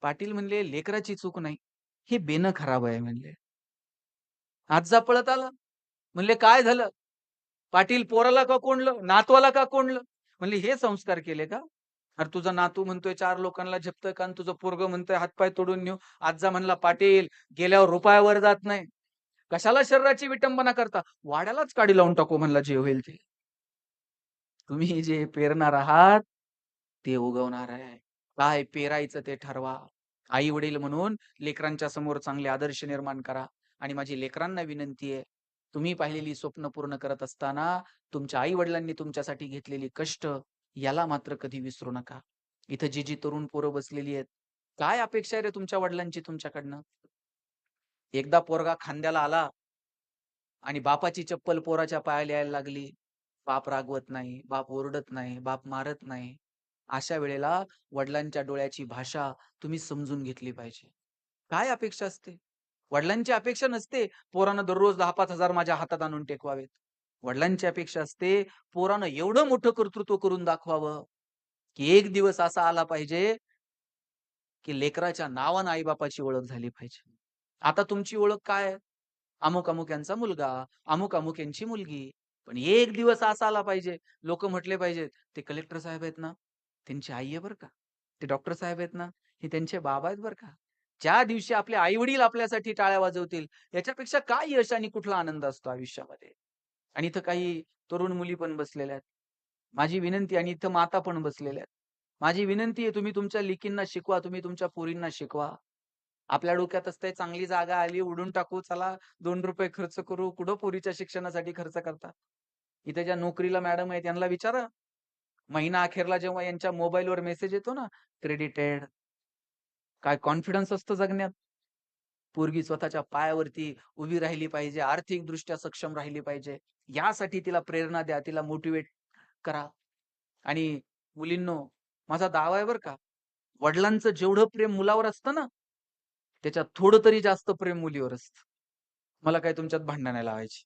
पाटील म्हणले, "लेकराची चूक नाही. हे बेणं खराब आहे" म्हणले. आज्जा पळत आला. म्हणले, "काय झालं?" "पाटील, पोराला का कोंडलं? नातवाला का कोंडलं?" म्हणले, "हे संस्कार केले का? अरे तुझा नातू म्हणतोय 4 लोकांना झेपतोय का आणि तुझं पोरगं म्हणतोय हातपाय तोडून नेऊ." आज्जा म्हणला, "पाटील, गेल्यावर रुपया वर जात नाही. कशाला शरीराची विटंबना करता? वाड्यालाच काडी लावून टाकू म्हणला जे होईल ते. तुम्ही जे पेरणार आहात, ते उगवणार आहे. काय पेरायचं ते ठरवा. आई-वडील म्हणून लेकरांच्या समोर चांगले आदर्श निर्माण करा. आणि माझी लेकरांना विनंती आहे, तुम्ही पाहिलेली स्वप्न पूर्ण करत असताना तुमच्या आई-वडिलांनी तुमच्यासाठी घेतलेली कष्ट, याला मात्र कधी विसरू नका. इथं जी तरुण पोरं बसलेली आहेत, काय अपेक्षा आहे रे तुमच्या वडिलांची तुमच्याकडनं? एकदा पोरगा खांद्याला आला आणि बापाची चप्पल पोराच्या पायाला यायला लागली. बाप रागवत नाही, बाप ओरडत नाही, बाप मारत नाही. अशा वेळेला वडिलांच्या डोळ्याची भाषा तुम्ही समजून घेतली पाहिजे. काय अपेक्षा असते? वडिलांची अपेक्षा नसते, पोरानं दररोज 10,000-5,000 माझ्या हातात आणून टेकवावेत. वडिलांची अपेक्षा असते, पोरानं एवढं मोठं कर्तृत्व करून दाखवावं, की एक दिवस असा आला पाहिजे, की लेकराच्या नावानं आई-बापाची ओळख झाली पाहिजे. आता तुमची ओळख काय आहे? अमुक-अमुक यांचा मुलगा, अमुक-अमुक यांची मुलगी. पण एक दिवस असा आला पाहिजे, लोकं म्हटले पाहिजेत, "ते कलेक्टर साहेब आहेत ना, त्यांची आई आहे बरं का. ते डॉक्टर साहेब आहेत ना, हे त्यांचे बाबा आहेत बरं का." ज्या दिवशी आपले आई-वडील आपल्यासाठी टाळ्या वाजवतील, याच्यापेक्षा काय यश आणि कुठला आनंद असतो आयुष्यामध्ये? आणि इथं काही तरुण मुली पण बसलेल्या आहेत. माझी विनंती आणि इथं माता पण बसलेल्या आहेत. माझी विनंती आहे, तुम्ही तुमच्या लेकींना शिकवा, तुम्ही तुमच्या पोरींना शिकवा. आपल्या डोक्यात असतंय चांगली जागा आली, उडून टाकू, चला ₹2 खर्च करू. कुठं पोरीच्या शिक्षणासाठी खर्च करता? इथे ज्या नोकरीला मॅडम आहेत यांना विचारा. महिना अखेरला जेव्हा यांच्या मोबाईलवर मेसेज येतो ना, क्रेडिटेड, काय कॉन्फिडन्स असतो जगण्यात. पोरगी स्वतःच्या पायावरती उभी राहिली पाहिजे, आर्थिकदृष्ट्या सक्षम राहिली पाहिजे. यासाठी तिला प्रेरणा द्या, तिला मोटिव्हेट करा. आणि मुलींनो, माझा दावा आहे बरं का, वडिलांचं जेवढं प्रेम मुलावर असतं ना, त्याच्यात थोडं तरी जास्त प्रेम मुलीवर असतं. मला काय तुमच्यात भांडणं नाही लावायची.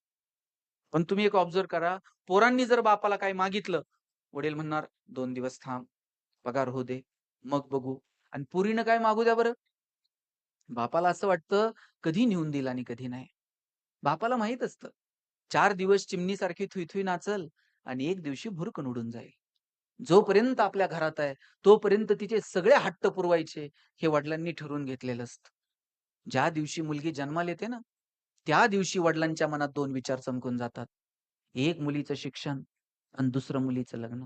पण तुम्ही एक ऑब्झर्व्ह करा, पोरांनी जर बापाला काही मागितलं, वडील म्हणणार, "2 दिवस थांब, पगार होऊ दे, मग बघू." आणि पोरीनं काय मागू द्या बरं? बापाला असं वाटतं, कधी नेऊन देईल आणि कधी नाही. बापाला माहीत असतं, 4 दिवस चिमणीसारखी थुई-थुई नाचल आणि एक दिवशी भुरकन उडून जाईल. जोपर्यंत आपल्या घरात आहे, तोपर्यंत तिचे सगळे हट्ट पुरवायचे, हे वडिलांनी ठरवून घेतलेलं असतं. ज्या दिवशी मुलगी जन्माला येते ना, त्या दिवशी वडिलांच्या मनात 2 विचार चमकून जातात. एक मुलीचं शिक्षण आणि दुसरं मुलीचं लग्न.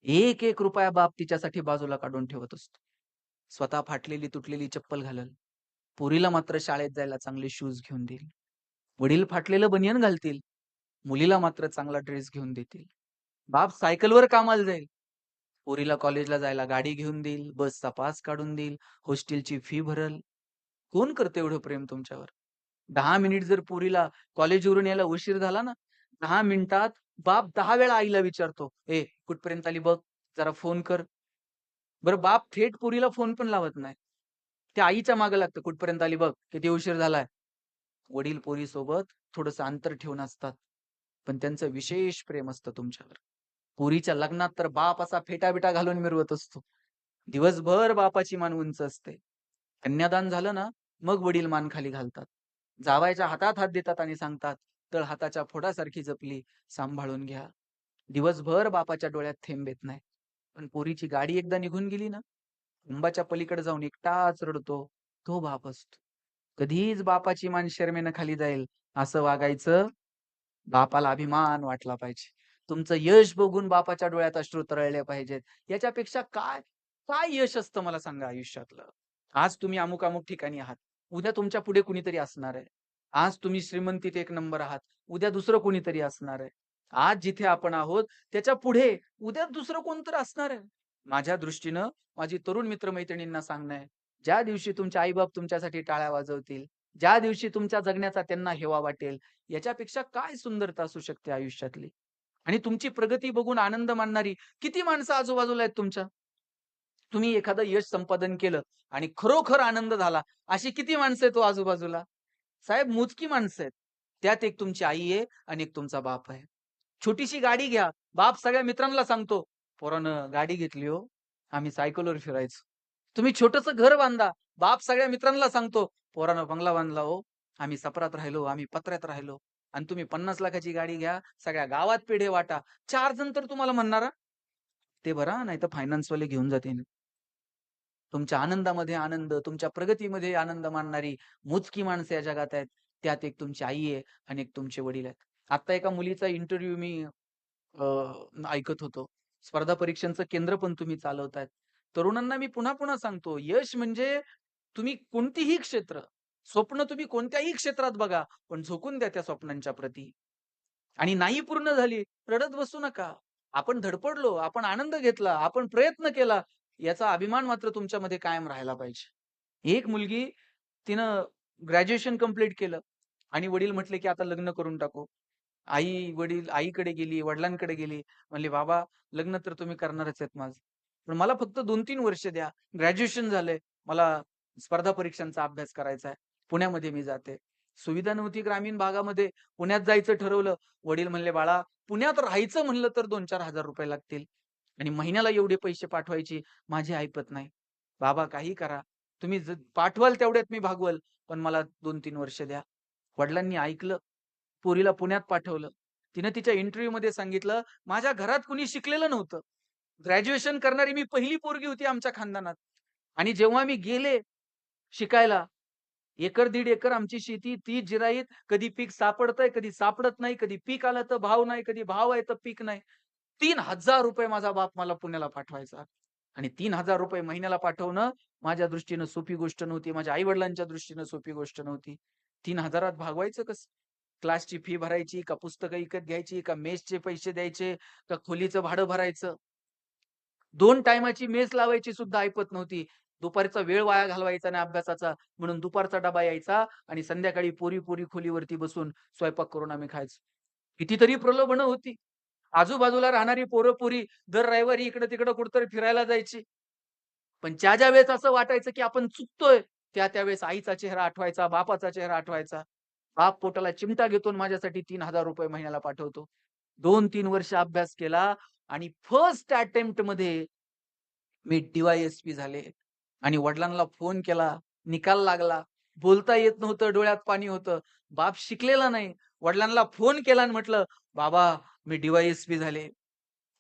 एक-एक रुपया बाप तिच्यासाठी बाजूला काढून ठेवत असतो. स्वतः फाटलेली, तुटलेली चप्पल घालल. पोरीला मात्र शाळेत जायला चांगले शूज घेऊन देईल. वडील फाटलेलं बनियन घालतील. मुलीला मात्र चांगला ड्रेस घेऊन देतील. बाप सायकलवर कामाला जाईल. पोरीला कॉलेजला जायला गाडी घेऊन देईल, बसचा पास काढून देईल, हॉस्टेलची फी भरल. कोण करतं एवढं प्रेम तुमच्यावर? 10 मिनिट जर पोरीला कॉलेजवरून यायला उशीर झाला ना, 10 मिनिटात बाप 10 वेळा आईला विचारतो, "ए, कुठपर्यंत आली बघ, जरा फोन कर." बरं बाप थेट पोरीला फोन पण लावत नाही. त्या आईच्या मागे लागतं, "कुठपर्यंत आली बघ, किती उशीर झालाय." वडील पोरीसोबत थोडंसं अंतर ठेवून असतात. पण त्यांचं विशेष प्रेम असतं तुमच्यावर. पोरीच्या लग्नात तर बाप असा फेटा-बिटा घालून मिरवत असतो. दिवसभर बापाची मान उंच असते. कन्यादान झालं ना, मग वडील मान खाली घालतात. जावयाच्या हातात हात देतात आणि सांगतात, "तळ हाताच्या फोडासारखी जपली, सांभाळून घ्या." दिवसभर बापाच्या डोळ्यात थेंब येत नाही. पण पोरीची गाडी एकदा निघून गेली ना, कुंभाच्या पलीकडे जाऊन एकटाच रडतो, तो बाप असतो. कधीच बापाची मान शरमेनं खाली जाईल असं वागायचं. बापाला अभिमान वाटला पाहिजे. तुमचं यश बघून बापाच्या डोळ्यात अश्रू तरळले पाहिजेत. याच्यापेक्षा काय, काय यश असतं मला सांगा आयुष्यातलं? आज तुम्ही अमुक-अमुक ठिकाणी आहात. उद्या तुमच्या पुढे कुणीतरी असणार आहे. आज तुम्ही श्रीमंतीत एक नंबर आहात. उद्या दुसरं कोणीतरी असणार आहे. आज जिथे आपण आहोत त्याच्या पुढे उद्या दुसरं कोणतरी असणार आहे. माझ्या दृष्टीनं माझी तरुण मित्र-मैत्रिणींना सांगणं आहे, ज्या दिवशी तुमचे आई-बाप तुमच्यासाठी टाळ्या वाजवतील, ज्या दिवशी तुमच्या जगण्याचा त्यांना हेवा वाटेल, याच्यापेक्षा काय सुंदरता असू शकते आयुष्यातली? आणि तुमची प्रगती बघून आनंद मानणारी किती माणसं आजूबाजूला आहेत तुमच्या? तुम्ही एखादं यश संपादन केलं आणि खरोखर आनंद झाला, अशी किती माणसं आहेत हो आजूबाजूला? साहेब मोजकी माणसं आहेत. त्यात एक तुमची आई आहे आणि एक तुमचा बाप आहे. छोटीशी गाडी घ्या. बाप सगळ्या मित्रांना सांगतो, "पोरांनो गाडी घेतली हो. आम्ही सायकलवर फिरायचो." तुम्ही छोटंसं घर बांधा. बाप सगळ्या मित्रांना सांगतो, "पोरांनो बंगला बांधला हो. आम्ही सपरात राहिलो, आम्ही पत्र्यात राहिलो." आणि तुम्ही 50 लाखाची गाडी घ्या, सगळ्या गावात पेढे वाटा. 4 जण तर तुम्हाला म्हणणार, "ते भरा, नाहीतर फायनान्सवाले घेऊन जातील." तुमच्या आनंदामध्ये आनंद, तुमच्या प्रगतीमध्ये आनंद मानणारी मोजकी माणसं या जगात आहेत. त्यात एक तुमची आई आहे आणि एक तुमचे वडील आहेत. आता एका मुलीचा इंटरव्ह्यू मी अ, ऐकत होतो. स्पर्धा परीक्षांचं केंद्र पण तुम्ही चालवतायत. तरुणांना मी पुन्हा-पुन्हा सांगतो, यश म्हणजे तुम्ही कोणतीही क्षेत्र, स्वप्न तुम्ही कोणत्याही क्षेत्रात बघा, पण झोकून द्या त्या स्वप्नांच्या प्रती. आणि नाही पूर्ण झाली, रडत बसू नका. आपण धडपडलो, आपण आनंद घेतला, आपण प्रयत्न केला, याचा अभिमान मात्र तुमच्यामध्ये कायम राहायला पाहिजे. एक मुलगी तिनं ग्रॅज्युएशन कंप्लीट केलं आणि वडील म्हटले, की आता लग्न करून टाकू. आई-वडील आईकडे गेली, वडिलांकडे गेली. म्हणले, "बाबा लग्न तर तुम्ही करणारच आहेत माझं. पण मला फक्त 2-3 वर्ष द्या. ग्रॅज्युएशन झालंय. मला स्पर्धा परीक्षांचा अभ्यास करायचा आहे. पुण्यामध्ये मी जाते." सुविधा नव्हती ग्रामीण भागामध्ये. पुण्यात जायचं ठरवलं. वडील म्हणले, "बाळा, पुण्यात राहायचं म्हणलं तर ₹2,000-4,000 लागतील आणि महिन्याला एवढे पैसे पाठवायची माझी ऐपत नाही. बाबा काही करा. तुम्ही पाठवाल तेवढ्यात मी भागवल, पण मला 2-3 वर्ष द्या." वडिलांनी ऐकलं. पोरीला पुण्यात पाठवलं. तिनं तिच्या इंटरव्ह्यूमध्ये सांगितलं, "माझ्या घरात कुणी शिकलेलं नव्हतं. ग्रॅज्युएशन करणारी मी पहिली पोरगी होती आमच्या खानदानात आणि जेव्हा मी गेले शिकायला, एकर दीड एकर आमची शेती, ती जिराईत. कधी पीक सापडतंय, कधी सापडत नाही. कधी पीक आलं तर भाव नाही, कधी भाव आहे तर पीक नाही. ₹3000 माझा बाप मला पुण्याला पाठवायचा आणि ₹3000 महिन्याला पाठवणं माझ्या दृष्टीनं सोपी गोष्ट नव्हती. माझ्या आई-वडिलांच्या दृष्टीनं सोपी गोष्ट नव्हती. 3000त भागवायचं कसं? क्लासची फी भरायची, का पुस्तकं विकत घ्यायची, का मेसचे पैसे द्यायचे, का खोलीचं भाडं भरायचं. 2 टाईमाची मेस लावायची सुद्धा ऐपत नव्हती. दुपारचा वेळ वाया घालवायचा नाही अभ्यासाचा म्हणून दुपारचा डबा यायचा आणि संध्याकाळी पोरी-पोरी खोलीवरती बसून स्वयंपाक करून आम्ही खायचो. कितीतरी प्रलोभनं होती. आजूबाजूला राहणारी पोरं-पोरी दर रविवारी इकडं-तिकडं कुठेतरी फिरायला जायची. पण ज्या वेळेस असं वाटायचं, की आपण चुकतोय, त्यावेळेस आईचा चेहरा आठवायचा, बापाचा चेहरा आठवायचा. बाप पोटाला चिमटा घेतो आणि माझ्यासाठी ₹3000 महिन्याला पाठवतो. 2-3 वर्ष अभ्यास केला आणि फर्स्ट अटेम्प्टमध्ये मी डी-वाय-एस-पी झाले आणि वडिलांना फोन केला, निकाल लागला. बोलता येत नव्हतं, डोळ्यात पाणी होतं. बाप शिकलेला नाही. वडिलांना फोन केला आणि म्हटलं, "बाबा, मी डी-वाय-एस-पी झाले."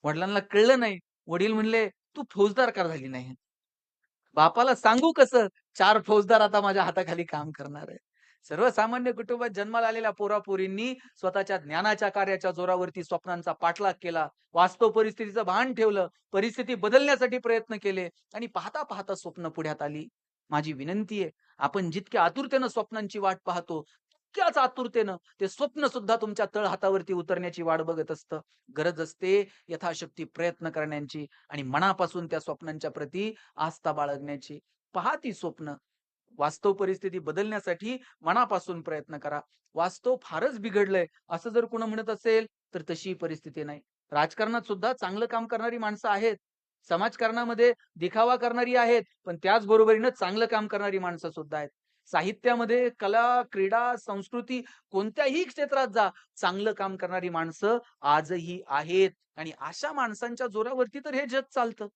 वडिलांना कळलं नाही. वडील म्हणले, "तू फौजदार का झाली नाही?" बापाला सांगू कसं? 4 फौजदार आता माझ्या हाताखाली काम करणार आहे. सर्वसामान्य कुटुंबात जन्माला आलेल्या पोरा-पोरींनी स्वतःच्या ज्ञानाच्या कार्याच्या जोरावरती स्वप्नांचा पाठलाग केला. वास्तव परिस्थितीचं भान ठेवलं. परिस्थिती बदलण्यासाठी प्रयत्न केले आणि पाहता-पाहता स्वप्न पुढ्यात आली. माझी विनंती आहे, आपण जितक्या आतुरतेनं स्वप्नांची वाट पाहतो, तितक्याच आतुरतेनं ते स्वप्न सुद्धा तुमच्या तळहातावरती उतरण्याची वाट बघत असतं. गरज असते यथाशक्ती प्रयत्न करण्याची आणि मनापासून त्या स्वप्नांच्या प्रती आस्था बाळगण्याची. पहा ती स्वप्न. वास्तव परिस्थिती बदलण्यासाठी मनापासून प्रयत्न करा. वास्तव फारच बिघडलंय, असं जर कोण म्हणत असेल, तर तशी परिस्थिती नाही. राजकारणात सुद्धा चांगलं काम करणारी माणसं आहेत. समाजकारणामध्ये दिखावा करणारी आहेत, पण त्याच बरोबरीनं चांगलं काम करणारी माणसं सुद्धा आहेत. साहित्यामध्ये कला, क्रीडा, संस्कृती कोणत्याही क्षेत्रात जा, चांगलं काम करणारी माणसं आजही आहेत आणि अशा माणसांच्या जोरावरती तर हे जग चालतं.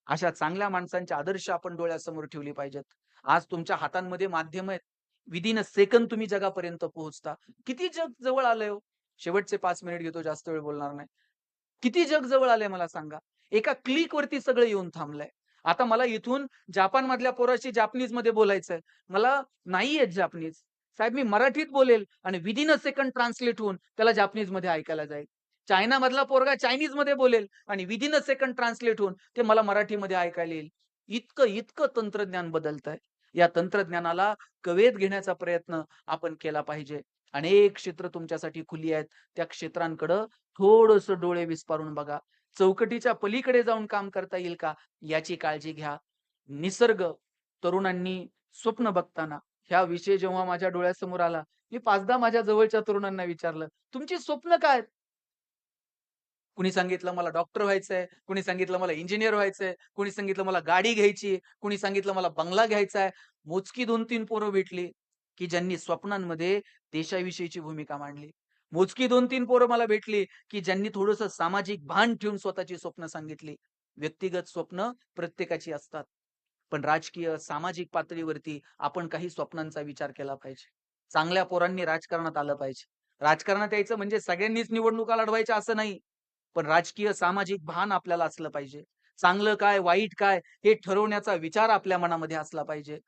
अशा चांगल्या माणसांचे आदर्श आपण डोळ्यासमोर ठेवले पाहिजेत. आज तुमच्या हातांमध्ये माध्यम आहेत. विदिन अ सेकंद तुम्ही जगापर्यंत पोहोचता. किती जग जवळ आलंय हो. शेवटचे 5 मिनिट घेतो, जास्त वेळ बोलणार नाही. किती जग जवळ आलंय मला सांगा. एका क्लिकवरती सगळं येऊन थांबलंय. आता मला इथून जपानमधल्या पोराशी जपानीजमध्ये बोलायचंय. मला नाही येत जपानीज. साहेब मी मराठीत बोलेल आणि विदिन अ सेकंड ट्रान्सलेट होऊन त्याला जपानीजमध्ये ऐकायला जाईल. चायनामधला पोरगा चायनीजमध्ये बोलेल आणि विदिन अ सेकंड ट्रान्सलेट होऊन ते मला मराठीमध्ये ऐकायला येईल. इतकं तंत्रज्ञान बदलतंय. या तंत्रज्ञानाला कवेत घेण्याचा प्रयत्न आपण केला पाहिजे. अनेक क्षेत्र तुमच्यासाठी खुली आहेत. त्या क्षेत्रांकडं थोडंसं डोळे विस्फारून बघा. चौकटीच्या पलीकडे जाऊन काम करता येईल का? याची काळजी घ्या. निसर्ग, तरुणांनी स्वप्न बघताना ह्या विषय जेव्हा माझ्या डोळ्यासमोर आला, मी 5दा माझ्या जवळच्या तरुणांना विचारलं, "तुमची स्वप्न काय आहेत?" कुणी सांगितलं मला डॉक्टर व्हायचंय, कुणी सांगितलं मला इंजिनिअर व्हायचंय, कुणी सांगितलं मला गाडी घ्यायची, कुणी सांगितलं मला बंगला घ्यायचा आहे. मोजकी 2-3 पोरं भेटली, की ज्यांनी स्वप्नांमध्ये देशाविषयीची भूमिका मांडली. मोजकी 2-3 पोरं मला भेटली, की ज्यांनी थोडंसं सामाजिक भान ठेवून स्वतःची स्वप्न सांगितली. व्यक्तिगत स्वप्न प्रत्येकाची असतात. पण राजकीय, सामाजिक पातळीवरती आपण काही स्वप्नांचा विचार केला पाहिजे. चांगल्या पोरांनी राजकारणात आलं पाहिजे. राजकारणात यायचं म्हणजे सगळ्यांनीच निवडणुका लढवायच्या असं नाही. पण राजकीय, सामाजिक भान आपल्याला असलं पाहिजे. चांगलं काय, वाईट काय हे ठरवण्याचा विचार आपल्या मनामध्ये असला पाहिजे.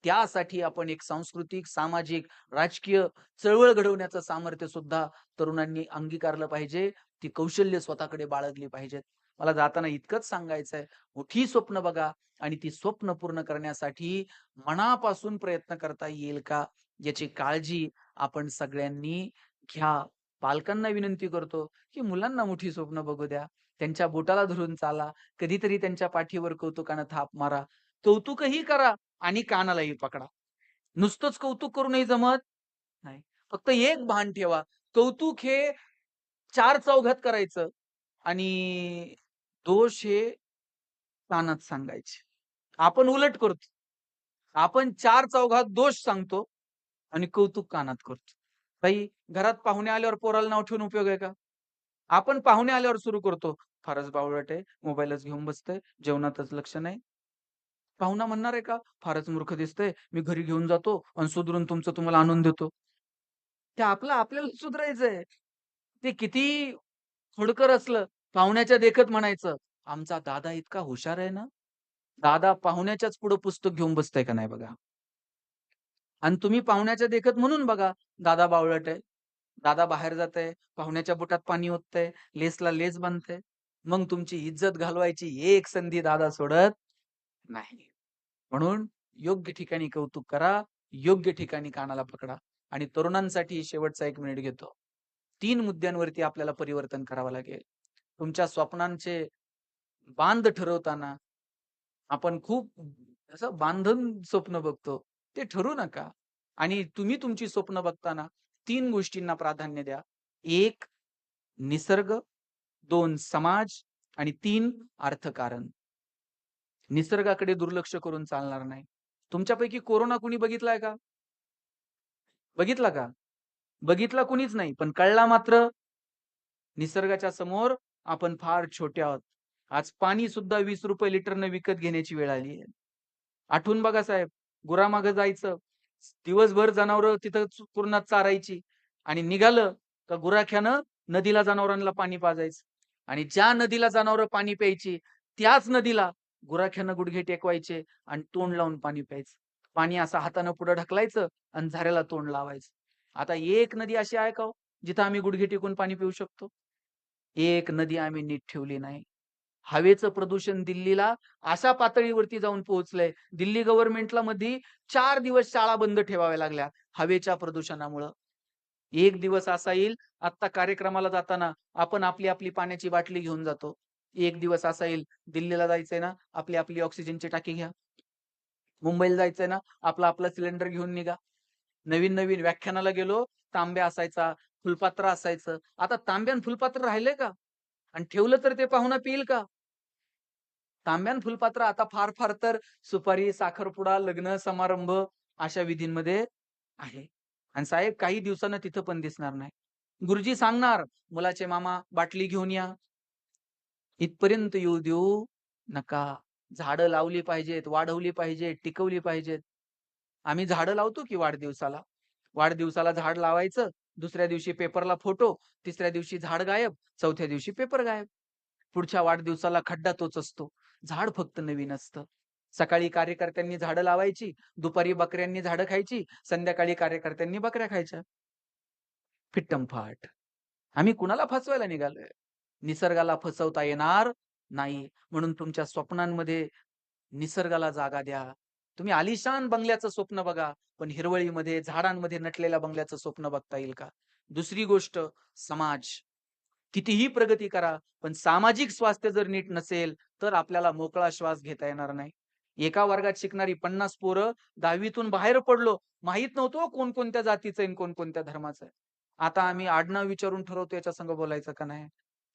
त्यासाठी आपण एक सांस्कृतिक, सामाजिक, राजकीय चळवळ घडवण्याचं सामर्थ्य सुद्धा तरुणांनी अंगीकारलं पाहिजे. ती कौशल्य स्वतःकडे बाळगली पाहिजेत. मला जाताना इतकंच सांगायचंय, मोठी स्वप्न बघा आणि ती स्वप्न पूर्ण करण्यासाठी मनापासून प्रयत्न करता येईल का, याची काळजी आपण सगळ्यांनी घ्या. पालकांना विनंती करतो, की मुलांना मोठी स्वप्न बघू द्या. त्यांच्या बोटाला धरून चाला. कधीतरी त्यांच्या पाठीवर कौतुकानं थाप मारा. कौतुकही करा आणि कानालाही पकडा. नुसतंच कौतुक करूनही जमत नाही. फक्त एक भान ठेवा. कौतुक हे चार चौघात करायचं आणि दोष हे कानात सांगायचे. आपण उलट करतो. आपण चार चौघात दोष सांगतो आणि कौतुक कानात करतो. ताई, घरात पाहुणे आल्यावर पोराला नाव ठेवून उपयोग आहे का? आपण पाहुणे आल्यावर सुरू करतो. फारच बावळट आहे, मोबाईलच घेऊन बसतंय, जेवणातच लक्ष नाही. पाहुणा म्हणणार आहे का? फारच मूर्ख दिसतंय, मी घरी घेऊन जातो आणि सुधरून तुमचं तुम्हाला आणून देतो. ते आपलं आपल्याला सुधारायचंय. ते किती खोडकर असलं, पाहुण्याच्या देखत म्हणायचं, "आमचा दादा इतका हुशार आहे ना." दादा पाहुण्याच्याच पुढं पुस्तक घेऊन बसतंय का नाही बघा. आणि तुम्ही पाहुण्याच्या देखत म्हणून बघा, दादा बावळट आहे. दादा बाहेर जातंय, पाहुण्याच्या बुटात पाणी ओततंय, लेसला लेस बांधतंय. मग तुमची इज्जत घालवायची एक संधी दादा सोडत नाही. म्हणून योग्य ठिकाणी कौतुक करा, योग्य ठिकाणी कानाला पकडा. आणि तरुणांसाठी शेवटचा 1 मिनिट घेतो. 3 मुद्द्यांवरती आपल्याला परिवर्तन करावं लागेल. तुमच्या स्वप्नांचे बांध ठरवताना आपण खूप असं बांधून स्वप्न बघतो. ते ठरवू नका. आणि तुम्ही तुमची स्वप्न बघताना 3 गोष्टींना प्राधान्य द्या. 1 निसर्ग, 2 समाज आणि 3 अर्थकारण. निसर्गाकडे दुर्लक्ष करून चालणार नाही. तुमच्यापैकी कोरोना कुणी बघितलाय का? बघितला का? बघितला कुणीच नाही. पण कळला मात्र निसर्गाच्या समोर आपण फार छोटे आहोत. आज पाणी सुद्धा ₹20 लिटरनं विकत घेण्याची वेळ आली आहे. आठवून बघा साहेब, गुरामागं जायचं. दिवसभर जनावरं तिथं कुरणात चारायची आणि निघालं का गुराख्यानं नदीला जनावरांना पाणी पाजायचं आणि ज्या नदीला जनावरं पाणी प्यायची, त्याच नदीला गुराख्यानं गुडघे टेकवायचे आणि तोंड लावून पाणी प्यायचं. पाणी असं हातानं पुढं ढकलायचं आणि झऱ्याला तोंड लावायचं. आता एक नदी अशी आहे का हो, जिथं आम्ही गुडघे टेकून पाणी पिऊ शकतो? एक नदी आम्ही नीट ठेवली नाही. हवेचं प्रदूषण दिल्लीला अशा पातळीवरती जाऊन पोहोचलंय. दिल्ली गव्हर्नमेंटला मध्ये 4 दिवस शाळा बंद ठेवाव्या लागल्या हवेच्या प्रदूषणामुळं. एक दिवस असा येईल, आत्ता कार्यक्रमाला जाताना आपण आपली पाण्याची बाटली घेऊन जातो. एक दिवस असा येईल, दिल्लीला जायचंय ना, आपली ऑक्सिजनची टाकी घ्या. मुंबईला जायचंय ना, आपला सिलेंडर घेऊन निघा. नवीन-नवीन व्याख्यानाला गेलो, तांब्या असायचा, फुलपात्र असायचं. आता तांब्या आणि फुलपात्र राहिलंय का? आणि ठेवलं तर ते पाहुणा पिईल का? तांब्या आणि फुलपात्र आता फार तर सुपारी, साखरपुडा, लग्न समारंभ अशा विधींमध्ये आहे. आणि साहेब काही दिवसानं तिथं पण दिसणार नाही. गुरुजी सांगणार, "मुलाचे मामा बाटली घेऊन या." इथपर्यंत येऊ देऊ नका. झाडं लावली पाहिजेत, वाढवली पाहिजेत, टिकवली पाहिजेत. आम्ही झाडं लावतो की वाढदिवसाला. वाढदिवसाला झाड लावायचं, दुसऱ्या दिवशी पेपरला फोटो, तिसऱ्या दिवशी झाड गायब, चौथ्या दिवशी पेपर गायब. पुढच्या वाढदिवसाला खड्डा तोच असतो. झाड फक्त नवीन असतं. सकाळी कार्यकर्त्यांनी झाडं लावायची, दुपारी बकऱ्यांनी झाडं खायची, संध्याकाळी कार्यकर्त्यांनी बकऱ्या खायच्या. फिट्टमफाट. आम्ही कुणाला फसवायला निघालोय? निसर्गाला फसवता येणार नाही. म्हणून तुमच्या स्वप्नांमध्ये निसर्गाला जागा द्या. तुम्ही आलिशान बंगल्याचं स्वप्न बघा, पण हिरवळीमध्ये, झाडांमध्ये नटलेल्या बंगल्याचं स्वप्न बघता येईल का? दुसरी गोष्ट, समाज. कितीही प्रगती करा, पण सामाजिक स्वास्थ्य जर नीट नसेल, तर आपल्याला मोकळा श्वास घेता येणार नाही. एका वर्गात शिकणारी 50 पोरं 10वीतून बाहेर पडलो, माहीत नव्हतं हो कोण कोणत्या जातीचं आहे आणि कोण कोणत्या धर्माचं आहे. आता आम्ही आडनाव विचारून ठरवतो याच्या संग बोलायचं का नाही.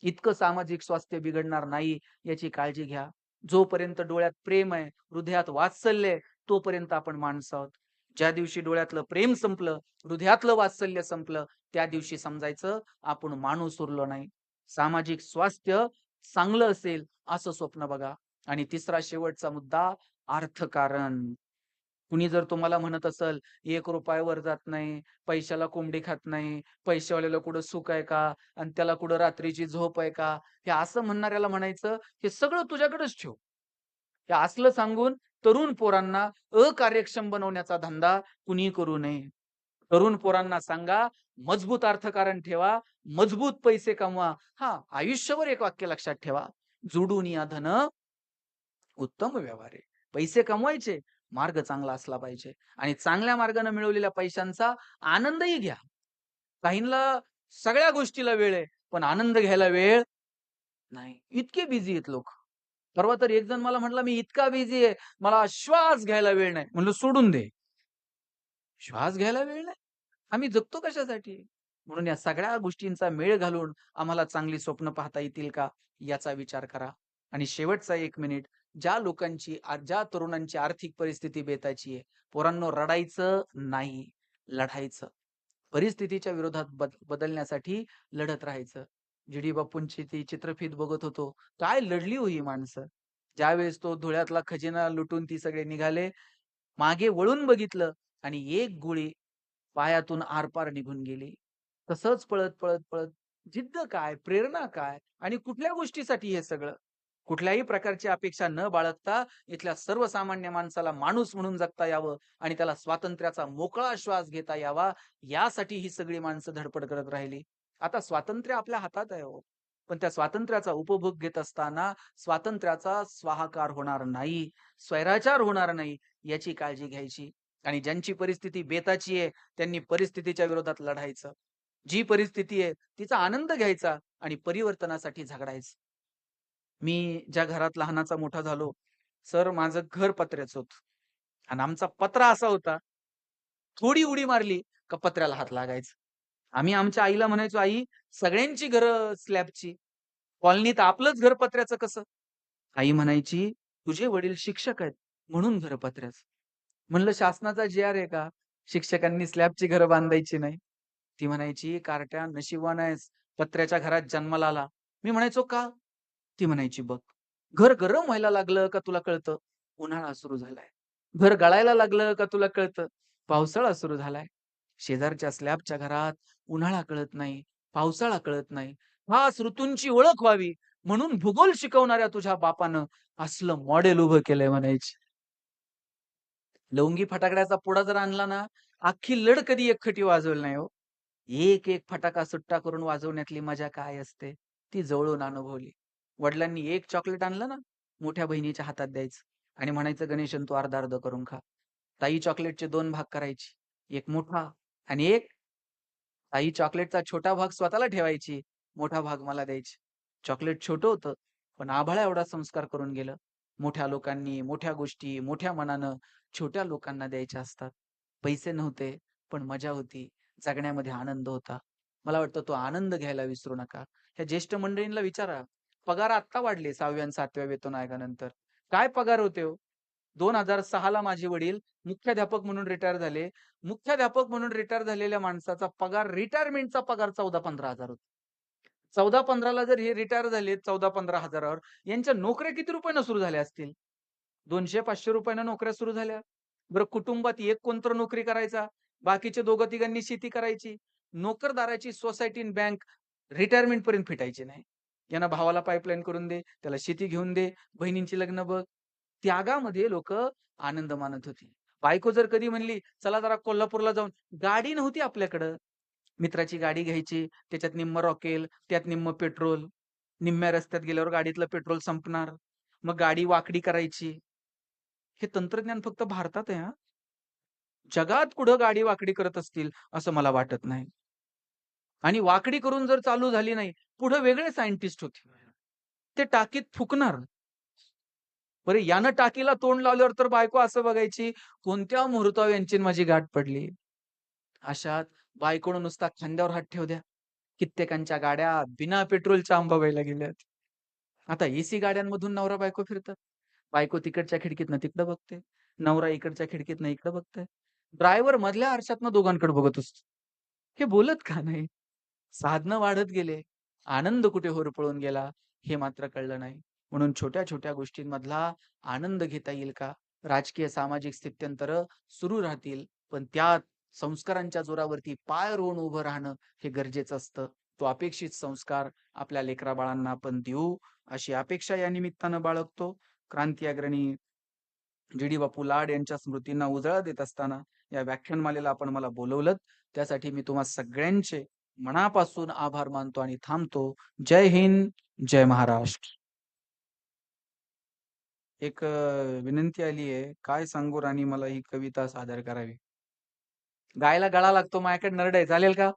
इतकं सामाजिक स्वास्थ्य बिघडणार नाही याची काळजी घ्या. जोपर्यंत डोळ्यात प्रेम आहे, हृदयात वात्सल्य आहे, तोपर्यंत आपण माणसं आहोत. ज्या दिवशी डोळ्यातलं प्रेम संपलं, हृदयातलं वात्सल्य संपलं, त्या दिवशी समजायचं आपण माणूस उरलो नाही. सामाजिक स्वास्थ्य चांगलं असेल असं स्वप्न बघा. आणि तिसरा शेवटचा मुद्दा, अर्थकारण. कुणी जर तुम्हाला म्हणत असेल, ₹1 वर जात नाही, पैशाला कोंबडी खात नाही, पैशावाल्याला कुठं सुख आहे का? आणि त्याला कुठं रात्रीची झोप आहे का? हे असं म्हणणाऱ्याला म्हणायचं, हे सगळं तुझ्याकडेच ठेव. हे असलं सांगून तरुण पोरांना अकार्यक्षम बनवण्याचा धंदा कुणी करू नये. तरुण पोरांना सांगा, मजबूत अर्थकारण ठेवा, मजबूत पैसे कमवा. हां, आयुष्यभर एक वाक्य लक्षात ठेवा, "जुडून या धन उत्तम व्यवहारे." पैसे कमवायचे, मार्ग चांगला असला पाहिजे आणि चांगल्या मार्गाने मिळवलेल्या पैशांचा आनंदही घ्या. काहींना सगळ्या गोष्टीला वेळ आहे, पण आनंद घ्यायला वेळ नाही. इतके बिझी आहेत लोक. परवा तर एक जण मला म्हटला, "मी इतका बिझी आहे, मला श्वास घ्यायला वेळ नाही." म्हणलं, "सोडून दे. श्वास घ्यायला वेळ नाही? आम्ही जगतो कशासाठी?" म्हणून या सगळ्या गोष्टींचा मेळ घालून आम्हाला चांगली स्वप्न पाहता येतील का, याचा विचार करा. आणि शेवटचा 1 मिनिट, ज्या तरुणांची आर्थिक परिस्थिती बेताची आहे, पोरांनो रडायचं नाही, लढायचं. परिस्थितीच्या विरोधात बदलण्यासाठी लढत राहायचं. जी.डी. बापूंची ती चित्रफित बघत होतो. काय लढली हो ही माणसं. ज्यावेळेस तो धुळ्यातला खजिना लुटून ती सगळे निघाले, मागे वळून बघितलं आणि एक गोळी पायातून आरपार निघून गेली. तसंच पळत, पळत, पळत जिद्द काय, प्रेरणा काय आणि कुठल्या गोष्टीसाठी हे सगळं? कुठल्याही प्रकारची अपेक्षा न बाळगता इथल्या सर्वसामान्य माणसाला माणूस म्हणून जगता यावं आणि त्याला स्वातंत्र्याचा मोकळा श्वास घेता यावा, यासाठी ही सगळी माणसं धडपड करत राहिली. आता स्वातंत्र्य आपल्या हातात आहे हो. पण त्या स्वातंत्र्याचा उपभोग घेत असताना स्वातंत्र्याचा स्वाहाकार होणार नाही, स्वैराचार होणार नाही, याची काळजी घ्यायची. आणि ज्यांची परिस्थिती बेताची आहे, त्यांनी परिस्थितीच्या विरोधात लढायचं. जी परिस्थिती आहे, तिचा आनंद घ्यायचा आणि परिवर्तनासाठी झगडायचं. मी ज्या घरात लहानाचा मोठा झालो, सर माझं घर पत्र्याचं होतं आणि आमचा पत्रा असा होता, थोडी उडी मारली का पत्र्याला हात लागायचा. आम्ही आमच्या आईला म्हणायचो, "आई, सगळ्यांची घरं स्लॅबची, कॉलनीत आपलंच घर पत्र्याचं कसं?" आई म्हणायची, "तुझे वडील शिक्षक आहेत, म्हणून घर पत्र्याचं." म्हणलं, "शासनाचा जी-आर आहे का? शिक्षकांनी स्लॅबची घरं बांधायची नाही." ती म्हणायची, "कार्ट्या नशिबवान आहेस, पत्र्याच्या घरात जन्माला आला." मी म्हणायचो, "का?" ती म्हणायची, "बघ, घर गरम व्हायला लागलं का तुला कळतं, उन्हाळा सुरू झालाय. घर गळायला लागलं का तुला कळतं, पावसाळा सुरू झालाय. शेजारच्या स्लॅबच्या घरात उन्हाळा कळत नाही, पावसाळा कळत नाही. खास ऋतूंची ओळख व्हावी म्हणून भूगोल शिकवणाऱ्या तुझ्या बापानं असलं मॉडेल उभं केलंय" म्हणायची. लवंगी फटाकड्याचा पुडा जर आणला ना, अख्खी लड कधी एकखटी वाजवली नाही हो. एक एक फटाका सुट्टा करून वाजवण्यातली मजा काय असते, ती जवळून अनुभवली. वडिलांनी एक चॉकलेट आणलं ना, मोठ्या बहिणीच्या हातात द्यायचं आणि म्हणायचं, "गणेशन तू अर्ध-अर्ध करून खा." ताई चॉकलेटचे 2 भाग करायची. एक मोठा आणि एक ताई चॉकलेटचा छोटा भाग स्वतःला ठेवायची, मोठा भाग मला द्यायची. चॉकलेट छोटं होतं, पण आभाळा एवढा संस्कार करून गेलं. मोठ्या लोकांनी, मोठ्या गोष्टी, मोठ्या मनानं छोट्या लोकांना द्यायच्या असतात. पैसे नव्हते, पण मजा होती. जगण्यामध्ये आनंद होता. मला वाटतं तो आनंद घ्यायला विसरू नका. ह्या ज्येष्ठ मंडळींना विचारा, पगार आत्ता वाढले 6व्या आणि 7व्या वेतन आयोगानंतर. काय पगार होते हो? 2006 ला माझे वडील मुख्याध्यापक म्हणून रिटायर झाले. मुख्याध्यापक म्हणून रिटायर झालेल्या माणसाचा पगार रिटायरमेंटचा पगार 14-15 हजार होता. 14-15 ला जर हे रिटायर झाले 14-15 हजारावर, यांच्या नोकऱ्या किती रुपयानं सुरू झाल्या असतील? 200-500 रुपयानं नोकऱ्या सुरू झाल्या. बरं कुटुंबात एक कोण तर नोकरी करायचा, बाकीचे दोघं-तिघांनी शेती करायची. नोकरदाराची सोसायटी आणि बँक रिटायरमेंट पर्यंत फिटायची नाही. यांना भावाला पाईपलाईन करून दे, त्याला शेती घेऊन दे, बहिणींची लग्न बघ. त्यागामध्ये लोकं आनंद मानत होती. बायको जर कधी म्हणली, "चला जरा कोल्हापूरला जाऊन." गाडी नव्हती आपल्याकडं. मित्राची गाडी घ्यायची, त्याच्यात निम्मं रॉकेल, त्यात निम्मं पेट्रोल. निम्म्या रस्त्यात गेल्यावर गाडीतलं पेट्रोल संपणार. मग गाडी वाकडी करायची. हे तंत्रज्ञान फक्त भारतात आहे हां. जगात कुठं गाडी वाकडी करत असतील असं मला वाटत नाही. आणि वाकडी करून जर चालू झाली नाही, पुढे वेगळे सायंटिस्ट होतील. ते टाकीत फुकणार. बरं यानं टाकीला तोंड लावल्यावर तर बायको असं बघायची, कोणत्या मुहूर्तावर यांची आणि माझी गाठ पडली. अशात बायकोनं नुसता खांद्यावर हात ठेवू द्या. कित्येकांच्या गाड्या बिना पेट्रोलच्या अंबाबाईला गेल्यात. आता एसी गाड्यांमधून नवरा बायको फिरतात. बायको तिकडच्या खिडकीतनं तिकडं बघते. नवरा इकडच्या खिडकीतनं इकडं बघतोय. ड्रायव्हर मधल्या आरशातनं दोघांकडे बघत असतो. हे बोलत का नाही? साधनं वाढत गेले. आनंद कुठे होरपळून गेला हे मात्र कळलं नाही. म्हणून छोट्या-छोट्या गोष्टींमधला आनंद घेता येईल का? राजकीय, सामाजिक स्थित्यंतरं सुरू राहतील, पण त्यात संस्कारांच्या जोरावरती पाय रोवून उभं राहणं हे गरजेचं असतं. तो अपेक्षित संस्कार आपल्या लेकरा-बाळांना आपण देऊ, अशी अपेक्षा या निमित्तानं बाळगतो. क्रांती अग्रणी जी.डी. बापू लाड यांच्या स्मृतींना उजाळा देत असताना या व्याख्यानमालेला आपण मला बोलवलंत, त्यासाठी मी तुम्हा सगळ्यांचे मनापासून आभार मानतो आणि थांबतो. जय हिंद, जय महाराष्ट्र. एक विनंती आली आहे. काय सांगू राणी मला ही कविता सादर करावी. गायला गळा लागतो माझ्याकडे नरड आहे. चालेल का?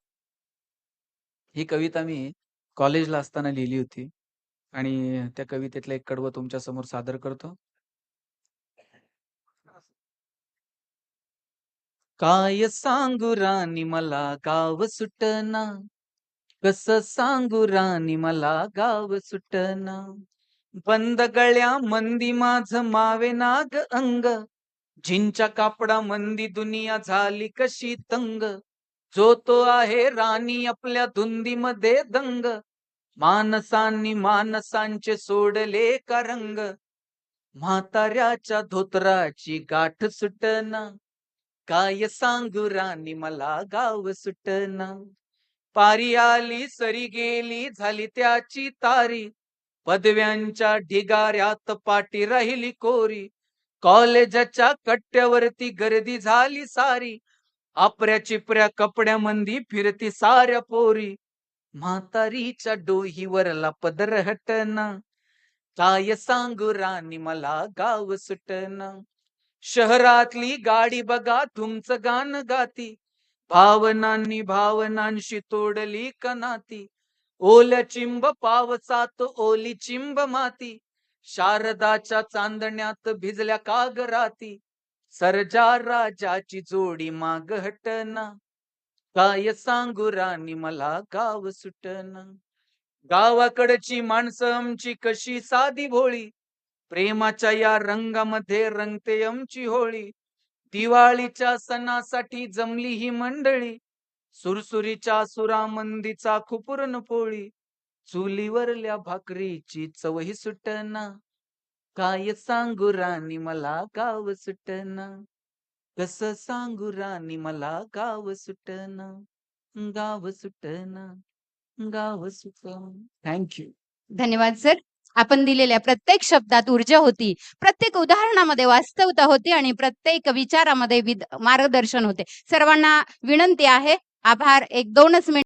ही कविता मी कॉलेजला असताना लिहिली होती आणि त्या कवितेतलं एक कडवं तुमच्या समोर सादर करतो. काय सांगू राणी मला गाव सुटना, कसं सांगू राणी मला गाव सुटना. बंद गळ्या मंदी माझ मावे नाग अंग, झिंच्या कापडा मंदी दुनिया झाली कशी तंग. जो तो आहे राणी आपल्या धुंदीमध्ये दंग, मानसांनी मानसांचे सोडले का रंग. म्हाताऱ्याच्या धोतराची गाठ सुटना, काय सांगू राणी मला गाव सुटना. पारी आली सरी गेली झाली त्याची तारी, पदव्यांच्या ढिगाऱ्यात पाठी राहिली कोरी. कॉलेजाच्या कट्ट्यावरती गर्दी झाली सारी, आपऱ्या चिपऱ्या कपड्यामंदी फिरती साऱ्या पोरी. म्हातारीच्या डोहीवरला पदर हटना, काय सांगू राणी मला गाव सुटना. शहरातली गाडी बघा तुमचं गाणं गाती, भावनांनी भावनांशी तोडली कनाती. ओल्या चिंब पावसात ओली चिंब माती, शारदाच्या चांदण्यात भिजल्या कागराती. सर्जा राजाची जोडी माग हटना, काय सांगू राणी मला गाव सुटना. गावाकडची माणसं आमची कशी साधी भोळी, प्रेमाच्या या रंगामध्ये रंगते आमची होळी. दिवाळीच्या सणासाठी जमली ही मंडळी, सुरसुरीच्या सुरामंदीचा खुपुरन पोळी. चुलीवरल्या भाकरीची चवही सुटना, काय सांगू राणी मला गाव सुटना. कसं सांगू राणी मला गाव सुटना, गाव सुटना, गाव सुटना. थँक्यू. धन्यवाद सर. आपण दिलेल्या प्रत्येक शब्दात ऊर्जा होती, प्रत्येक उदाहरणामध्ये वास्तवता होती आणि प्रत्येक विचारामध्ये मार्गदर्शन होते. सर्वांना विनंती आहे, आभार. 1-2च मिनिट